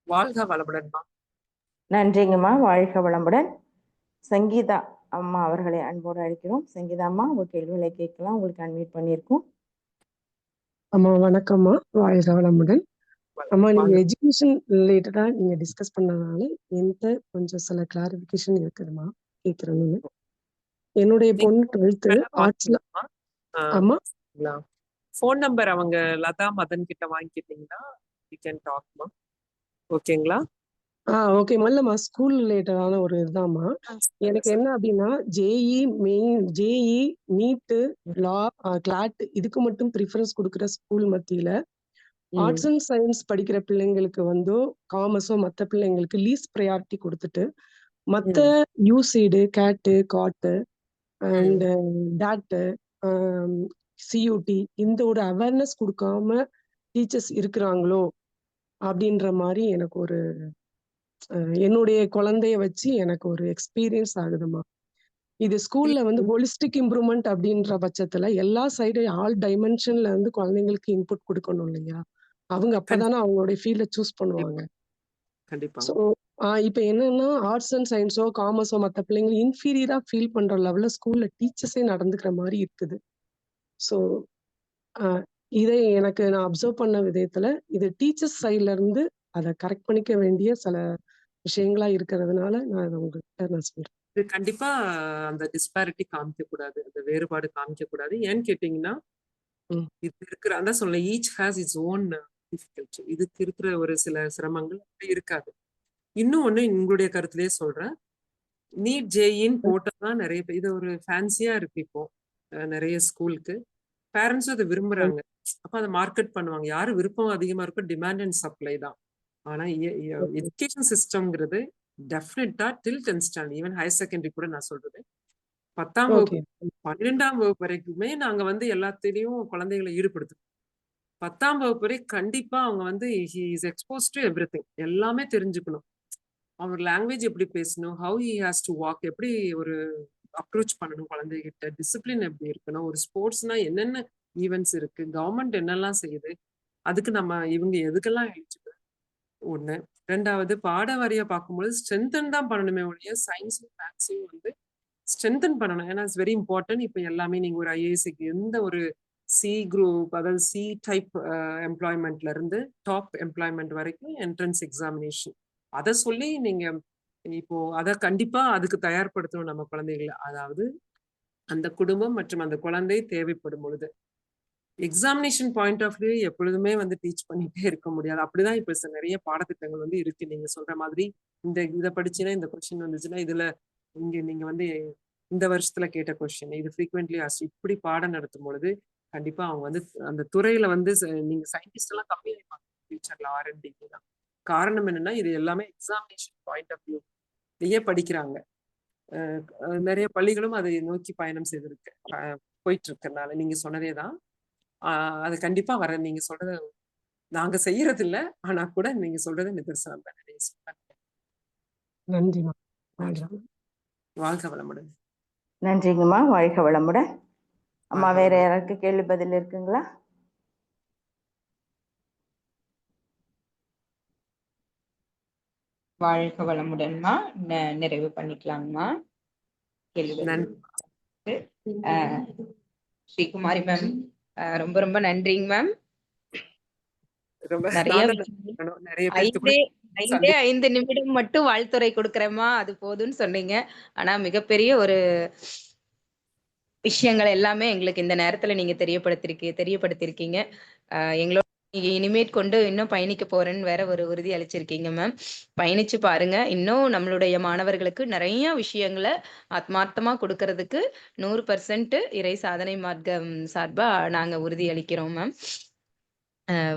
வாழ்க வளமுடன்மா. நன்றிங்கம்மா. வாழ்க வளமுடன். சங்கீதா அம்மா அவர்களை அன்போடு அழைக்கிறோம். சங்கீதா அம்மா, உங்க கேள்விகளை கேட்கலாம், உங்களுக்கு அன்மியூட் பண்ணியிருக்கோம். அம்மா வணக்கம்மா. வாழ்க வளமுடன். அம்மா, நீங்க எஜுகேஷன் ரிலேட்டடா நீங்க டிஸ்கஸ் பண்ணதுனால என்கிட்ட கொஞ்சம் சில கிளாரிபிகேஷன் இருக்குதுமா, கேட்கிறேன். என்னுடைய பொண்ணு 12th ஆர்ட்ஸ்ல. ஆமா, ஃபோன் நம்பர் அவங்க லதா மதன் கிட்ட வாங்கிக்கிட்டீங்கன்னா யூ கேன் டாக்மா. ஓகேங்களா? ஓகே. இல்லம்மா, ஸ்கூல் ரிலேட்டடான ஒரு இதுதாம்மா. எனக்கு என்ன அப்படின்னா, ஜேஇ நீட்டு லா கிளாட் இதுக்கு மட்டும் ப்ரிஃபரன்ஸ் கொடுக்குற ஸ்கூல் மத்தியில ஆர்ட்ஸ் அண்ட் சயின்ஸ் படிக்கிற பிள்ளைங்களுக்கு வந்து காமர்ஸோ மற்ற பிள்ளைங்களுக்கு லீஸ் ப்ரையாரிட்டி கொடுத்துட்டு மற்ற யூசிடு கேட்டு காட்டு அண்ட் டாட்டு சியூடி இந்த ஒரு அவேர்னஸ் கொடுக்காம டீச்சர்ஸ் இருக்கிறாங்களோ அப்படின்ற மாதிரி எனக்கு ஒரு என்னுடைய குழந்தைய வச்சு எனக்கு ஒரு எக்ஸ்பீரியன்ஸ் ஆகுதுமா. இது ஸ்கூல்ல வந்து ஹோலிஸ்டிக் இம்ப்ரூவ்மெண்ட் அப்படின்ற பட்சத்துல எல்லா சைடு ஆல் டைமென்ஷன்ல இருந்து குழந்தைங்களுக்கு இன்புட் கொடுக்கணும் இல்லையா? அவங்க அப்பதானே அவங்களுடைய ஃபீல்ட சூஸ் பண்ணுவாங்க. கண்டிப்பா ஸோ இப்ப என்னன்னா ஆர்ட்ஸ் அண்ட் சயின்ஸோ காமர்ஸோ மற்ற பிள்ளைங்க இன்ஃபீரியரா ஃபீல் பண்ற லெவல்ல ஸ்கூல்ல டீச்சர்ஸே நடந்துக்கிற மாதிரி இருக்குது. ஸோ இதை எனக்கு நான் அப்சர்வ் பண்ண விதத்துல இது டீச்சர்ஸ் சைட்ல இருந்து அதை கரெக்ட் பண்ணிக்க வேண்டிய சில விஷயங்களா இருக்கிறதுனால நான் அதை உங்ககிட்ட நான் சொல்றேன். இது கண்டிப்பா அந்த டிஸ்பாரிட்டி காமிக்க கூடாது, அந்த வேறுபாடு காமிக்க கூடாது. ஏன்னு கேட்டீங்கன்னா இது இருக்கிற அதான் சொல்ல each has its own difficulty. இதுக்கு இருக்கிற ஒரு சில சிரமங்கள் இருக்காது. இன்னும் ஒண்ணு உங்களுடைய கருத்துலயே சொல்றேன். நீட் ஜேஇன்னு போட்டதான் நிறைய பேர் இது ஒரு ஃபேன்சியா இருக்கு இப்போ நிறைய ஸ்கூலுக்கு. பேரண்ட்ஸும் அதை விரும்புறாங்க. அப்ப அதை மார்க்கெட் பண்ணுவாங்க. யாரு விருப்பம் அதிகமா இருக்கோ டிமாண்ட் அண்ட் சப்ளை தான். ஆனா எஜுகேஷன் சிஸ்டம்ங்கிறது டெஃபினட்டா டில் 10th standard even higher secondary கூட நான் சொல்றது 10ஆம் வகுப்பு 12ஆம் வகுப்பு வரைக்குமே நாங்க வந்து எல்லாத்திலையும் குழந்தைகளை ஈடுபடுத்துறோம். 10ஆம் வகுப்பு வரை கண்டிப்பா அவங்க வந்து he is expose to everything. எல்லாமே தெரிஞ்சுக்கணும். அவர் லாங்குவேஜ் எப்படி பேசணும், how he has to walk, எப்படி ஒரு அப்ரோச் பண்ணணும் குழந்தைகிட்ட, டிசிப்ளின் எப்படி இருக்கணும், ஒரு ஸ்போர்ட்ஸ்னா என்னென்ன ஈவெண்ட்ஸ் இருக்கு, கவர்மெண்ட் என்னெல்லாம் செய்யுது, அதுக்கு நம்ம இவங்க எதுக்கெல்லாம் எலிஜிபிள் ஒண்ணு. ரெண்டாவது பாட வாரியா பார்க்கும்போது ஸ்ட்ரென்தன் தான் பண்ணணுமே ஒழிய சயின்ஸும் மேத்ஸையும் வந்து ஸ்ட்ரென்தன் பண்ணணும். ஏன்னா இட்ஸ் வெரி இம்பார்ட்டன்ட். இப்போ எல்லாமே நீங்க ஒரு ஐஏஎஸ்க்கு எந்த ஒரு சி குரூப் அதாவது சி டைப் எம்ப்ளாய்மெண்ட்ல இருந்து டாப் எம்ப்ளாய்மெண்ட் வரைக்கும் என்ட்ரன்ஸ் எக்ஸாமினேஷன் அதை சொல்லி நீங்க இப்போ அதை கண்டிப்பா அதுக்கு தயார்படுத்தணும் நம்ம குழந்தைகளை. அதாவது அந்த குடும்பம் மற்றும் அந்த குழந்தை தேவைப்படும் பொழுது எக்ஸாமினேஷன் பாயிண்ட் ஆஃப் வியூ எப்பொழுதுமே வந்து டீச் பண்ணிட்டே இருக்க முடியாது. அப்படிதான் இப்ப நிறைய பாடத்திட்டங்கள் வந்து இருக்கு. நீங்க சொல்ற மாதிரி இதை படிச்சுன்னா இந்த கொஸ்டின் வந்துச்சுன்னா இதுல நீங்க வந்து இந்த வருஷத்துல கேட்ட கொஸ்டின் இது ஃப்ரீக்வெண்ட்லி ஆஸ்ட் இப்படி பாடம் நடத்தும் பொழுது கண்டிப்பா அவங்க வந்து அந்த துறையில வந்து நீங்க சயின்டிஸ்ட் எல்லாம் கம்மி ஆயிப்பாங்க ஃபியூச்சர்ல R&D தான். காரணம் என்னன்னா இது எல்லாமே எக்ஸாமினேஷன் பாயிண்ட் ஆஃப் வியூ படிக்கிறாங்க. நிறைய பள்ளிகளும் அதை நோக்கி பயணம் செய்திருக்கு போயிட்டு இருக்கறனால நீங்க சொன்னதே தான். அது கண்டிப்பா வர நீங்க சொல்றது நாங்க செய்யறது இல்ல, ஆனா கூட நீங்க சொல்றது நிதர்சனம் தான். நிறைய நன்றிமா. வாழ்க வளமுடன். நன்றிங்கம்மா, வாழ்க வளமுடன். அம்மா வேற யாராருக்கு கேள்வி பதில் இருக்குங்களா? வாழ்க வளமுடன்மா. நிறைவு பண்ணிக்கலாங்கம்மா கேள்வி. ஸ்ரீகுமாரி மேம் ரொம்ப ரொம்ப நன்றிங்க மேம். நிறைய 5 நிமிடம் மட்டும் வாழ்த்துறை கொடுக்கறேம்மா அது போதும்னு சொன்னீங்க. ஆனா மிகப்பெரிய ஒரு விஷயங்கள் எல்லாமே எங்களுக்கு இந்த நேரத்துல நீங்க தெரியப்படுத்திருக்கீங்க. எங்களோட இனிமேட் கொண்டு இன்னும் பயணிக்க போறேன்னு வேற ஒரு உறுதி அளிச்சிருக்கீங்க மேம். பயணிச்சு பாருங்க. இன்னும் நம்மளுடைய மாணவர்களுக்கு நிறைய விஷயங்களை ஆத்மார்த்தமா கொடுக்கறதுக்கு 100% இறை சாதனை மார்க்கம் சார்பா நாங்க உறுதி அளிக்கிறோம் மேம்.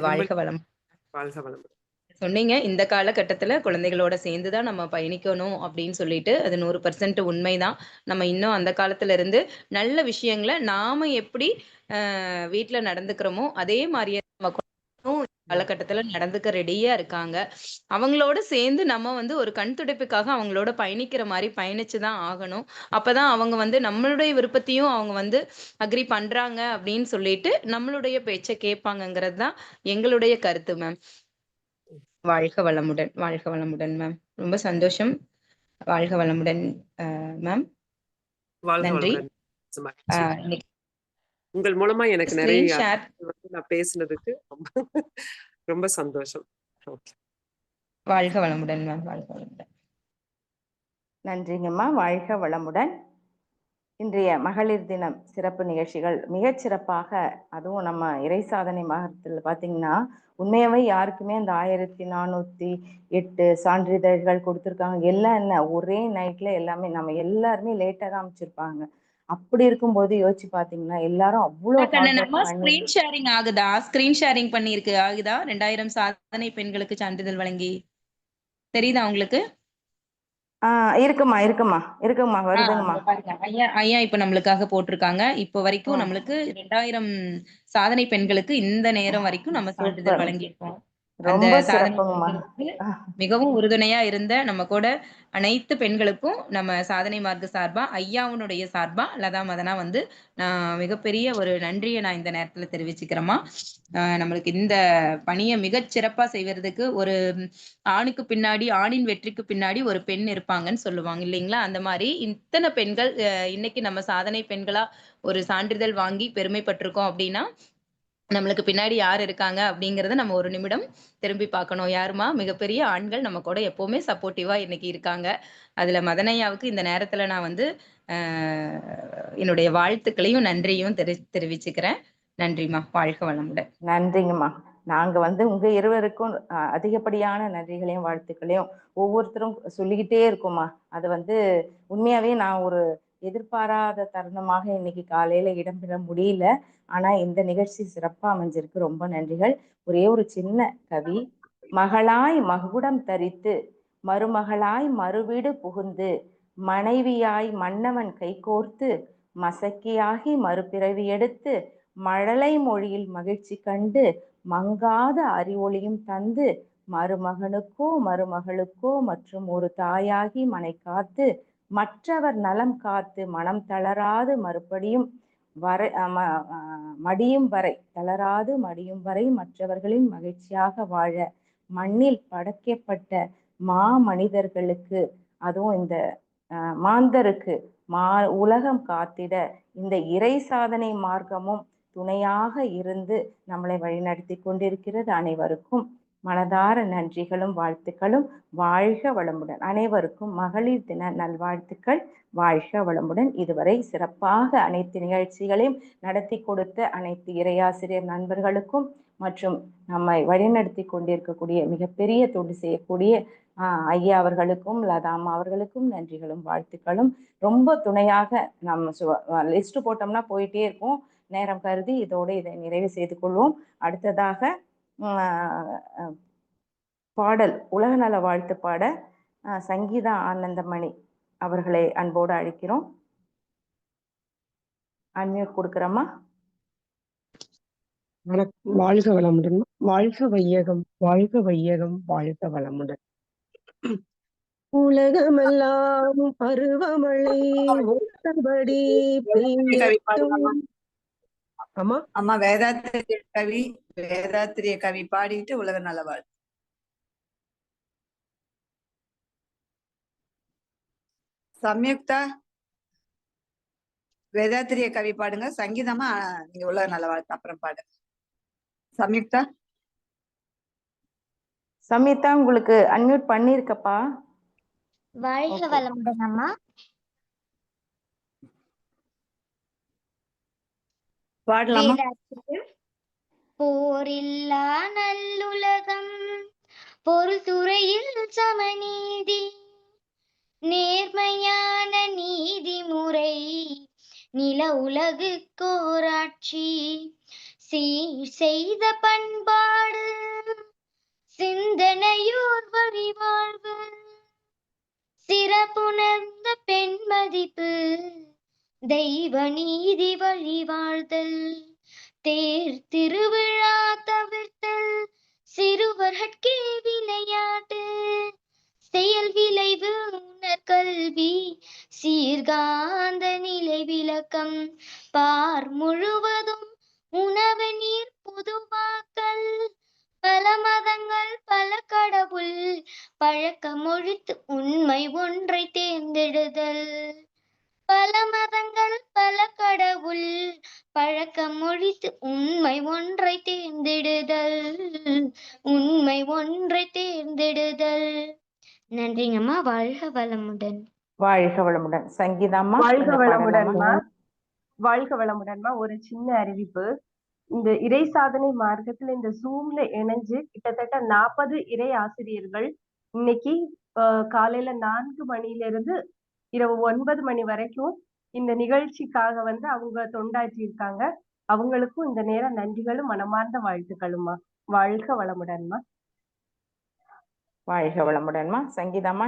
வாழ்க வளம். வாழ்க வளம். சொன்னீங்க இந்த காலகட்டத்துல குழந்தைகளோட சேர்ந்துதான் நம்ம பயணிக்கணும் அப்படின்னு சொல்லிட்டு அது 100% உண்மைதான். நம்ம இன்னும் அந்த காலத்துல இருந்து நல்ல விஷயங்களை நாம எப்படி வீட்டுல நடந்துக்கிறோமோ அதே மாதிரியே நம்ம காலகட்டத்துல நடந்துக்க ரெடியா இருக்காங்க. அவங்களோட சேர்ந்து நம்ம வந்து ஒரு கண் துடைப்புக்காக அவங்களோட பயணிக்கிற மாதிரி பயணிச்சுதான் ஆகணும். அப்பதான் அவங்க வந்து நம்மளுடைய விருப்பத்தையும் அவங்க வந்து அக்ரி பண்றாங்க அப்படின்னு சொல்லிட்டு நம்மளுடைய பேச்சை கேட்பாங்கங்கிறது தான் எங்களுடைய கருத்து மேம். வாழ்க வளமுடன். வாழ்க வளமுடன் மேம். ரொம்ப சந்தோஷம். வாழ்க வளமுடன் மேம். நன்றி. உங்கள் மூலமா எனக்கு நிறைய நான் பேசினதுக்கு ரொம்ப சந்தோஷம். வாழ்க வளமுடன் மேம். வாழ்க வளமுடன். நன்றிங்கம்மா, வாழ்க வளமுடன். இன்றைய மகளிர் தினம் சிறப்பு நிகழ்ச்சிகள் மிகச் சிறப்பாக, அதுவும் நம்ம இறை சாதனை மாகத்தில் பார்த்தீங்கன்னா உண்மையாவே யாருக்குமே அந்த 1408 சான்றிதழ்கள் கொடுத்துருக்காங்க. எல்லாம் என்ன ஒரே நைட்ல எல்லாமே நம்ம எல்லாருமே லேட்டாக தான் அமைச்சிருப்பாங்க. அப்படி இருக்கும்போது யோசிச்சு பாத்தீங்கன்னா எல்லாரும் அவ்வளவு ஸ்கிரீன் ஷேரிங் ஆகுதா? ஸ்கிரீன் ஷேரிங் பண்ணிருக்கு ஆகுதா? 2000 சாதனை பெண்களுக்கு சான்றிதழ் வழங்கி தெரியுதா உங்களுக்கு? இருக்குமா வருதுங்கம்மா. ஐயா இப்ப நம்மளுக்காக போட்டிருக்காங்க. இப்ப வரைக்கும் நம்மளுக்கு 2000 சாதனை பெண்களுக்கு இந்த நேரம் வரைக்கும் நம்ம சான்றிதழ் வழங்கியிருக்கோம். அந்த ரொம்ப சாதனை சிறப்புங்கம்மா. பெண்களுக்கு மிகவும் உறுதுணையா இருந்த நம்ம கூட அனைத்து பெண்களுக்கும் நம்ம சாதனை மார்க்க சார்பா, ஐயாவினுடைய சார்பா, லதா மதனா வந்து நான் மிகப்பெரிய ஒரு நன்றிய நான் இந்த நேரத்துல தெரிவிச்சுக்கிறேம்மா. நம்மளுக்கு இந்த பணிய மிகச் சிறப்பா செய்வதற்கு ஒரு ஆணுக்கு பின்னாடி, ஆணின் வெற்றிக்கு பின்னாடி ஒரு பெண் இருப்பாங்கன்னு சொல்லுவாங்க இல்லைங்களா? அந்த மாரி இத்தன பெண்கள் இன்னைக்கு நம்ம சாதனை பெண்களா ஒரு சான்றிதழ் வாங்கி பெருமைப்பட்டிருக்கோம் அப்படின்னா, நம்மளுக்கு பின்னாடி யார் இருக்காங்க அப்படிங்கிறத நம்ம ஒரு நிமிடம் திரும்பி பார்க்கணும். யாரும்மா? மிகப்பெரிய ஆண்கள் நம்ம கூட எப்பவுமே சப்போர்ட்டிவா இன்னைக்கு இருக்காங்க. அதுல மதனையாவுக்கு இந்த நேரத்துல நான் வந்து அ என்னுடைய வாழ்த்துக்களையும், நன்றியும் தெரிவிச்சுக்கிறேன். நன்றிம்மா. வாழ்க வளமுடன். நன்றிங்கம்மா. நாங்க வந்து உங்க இருவருக்கும் அதிகப்படியான நன்றிகளையும் வாழ்த்துக்களையும் ஒவ்வொருத்தரும் சொல்லிக்கிட்டே இருக்கோம்மா. அது வந்து உண்மையாவே நான் ஒரு எதிர்பாராத தருணமாக இன்னைக்கு காலையில இடம்பெற முடியல. ஆனா இந்த நிகழ்ச்சி சிறப்பா அமைஞ்சிருக்கு. ரொம்ப நன்றிகள். ஒரே ஒரு சின்ன கவி. மகளாய் மகுடம் தரித்து மருமகளாய் மறுவீடு புகுந்து மனைவியாய் மன்னவன் கைகோர்த்து மசக்கியாகி மறுபிறவி எடுத்து மழலை மொழியில் மகிழ்ச்சி கண்டு மங்காத அறிவொளியும் தந்து மருமகனுக்கோ மருமகளுக்கோ மற்றும் ஒரு தாயாகி மனை காத்து மற்றவர் நலம் காத்து மனம் தளராது மறுபடியும் வரை மடியும் வரை தளராது மடியும் வரை மற்றவர்களின் மகிழ்ச்சியாக வாழ மண்ணில் படைக்கப்பட்ட மனிதர்களுக்கு, அதுவும் இந்த மாந்தருக்கு உலகம் காத்திட இந்த இறை சாதனை மார்க்கமும் துணையாக இருந்து நம்மளை வழிநடத்தி கொண்டிருக்கிறது. அனைவருக்கும் மனதார நன்றிகளும் வாழ்த்துக்களும். வாழ்க வளமுடன். அனைவருக்கும் மகளிர் தின நல்வாழ்த்துக்கள். வாழ்க வளமுடன். இதுவரை சிறப்பாக அனைத்து நிகழ்ச்சிகளையும் நடத்தி கொடுத்த அனைத்து இறையாசிரியர் நண்பர்களுக்கும் மற்றும் நம்மை வழிநடத்தி கொண்டிருக்கக்கூடிய மிகப்பெரிய தொண்டு செய்யக்கூடிய ஐயா அவர்களுக்கும் லதாமா அவர்களுக்கும் நன்றிகளும் வாழ்த்துக்களும். ரொம்ப துணையாக நம்ம லிஸ்ட் போட்டோம்னா போயிட்டே இருக்கும். நேரம் கருதி இதோடு இதை நிறைவு செய்து கொள்வோம். அடுத்ததாக பாடல் உலக நல வாழ்த்து பாட சங்கீதா ஆனந்தமணி அவர்களை அன்போடு அழைக்கிறோம். அன்மியூட் கொடுக்குறோமா? வாழ்க வளமுடன். வாழ்க வையகம், வாழ்க வையகம், வாழ்க வளமுடன். உலகமெல்லாம் பருவமழை ஒத்தபடி பெய்யட்டும். ஆமா அம்மா வேதாத்திரிய கவி பாடிட்டு உலக நலவாழ். சம்யுக்தா வேதாத்திரிய கவி பாடுங்க. சங்கீதமா நீங்க உலக நலவாழ்த்து அப்புறம் பாடுங்க. சம்யுக்தா சம்யுக்தா உங்களுக்கு அன்மியூட் பண்ணிருக்கப்பா. வாழ்க வளமுடன் அம்மா. பாடலாமா? போரில்லா நல்லுலகம், பொருள் துறையில் சமநீதி, நேர்மையான நீதிமுறை, நில உலகுக்கோராட்சி, சீர் செய்த பண்பாடு, சிந்தனையோர் வழிவாழ்வு, சிறப்புணர்ந்த பெண் மதிப்பு, தெய்வ நீதி வழிவாழ்தல், தேர் திருவிழா தவிர்த்தல், சிறுவர்கட்கே விளையாட்டு, செயல் விளைவு உணர்கல்வி, சீர்காந்த நிலை விளக்கம், பார் முழுவதும் உணவு நீர் பொதுவாக்கல், பல மதங்கள் பல கடவுள் பழக்கம் ஒழித்து உண்மை ஒன்றை தேர்ந்தெடுதல், பல மதங்கள் பல கடவுள் பழக்கம் ஒழித்து உண்மை ஒன்றை தேர்ந்தெடுதல், உண்மை ஒன்றை தேர்ந்தெடுதல். நன்றிங்கம்மா. வாழ்க வளமுடன். வாழ்க வளமுடன். சங்கீதாம்மா வாழ்க வளமுடன்மா. வாழ்க வளமுடன்மா. ஒரு சின்ன அறிவிப்பு. இந்த இறை சாதனை மார்க்கத்துல இந்த ஜூம்ல இணைஞ்சு கிட்டத்தட்ட 40 இறை ஆசிரியர்கள் இன்னைக்கு காலையில 4 மணில இரவு 9 மணி வரைக்கும் இந்த நிகழ்ச்சிக்காக அவங்க தொண்டாற்றி இருக்காங்க. அவங்களுக்கும் இந்த நேரம் நன்றிகளும் மனமார்ந்த வாழ்த்துக்களுமா. வாழ்க வளமுடன்மா. வாழ்க வளமுடன்மா. சங்கீதாம்மா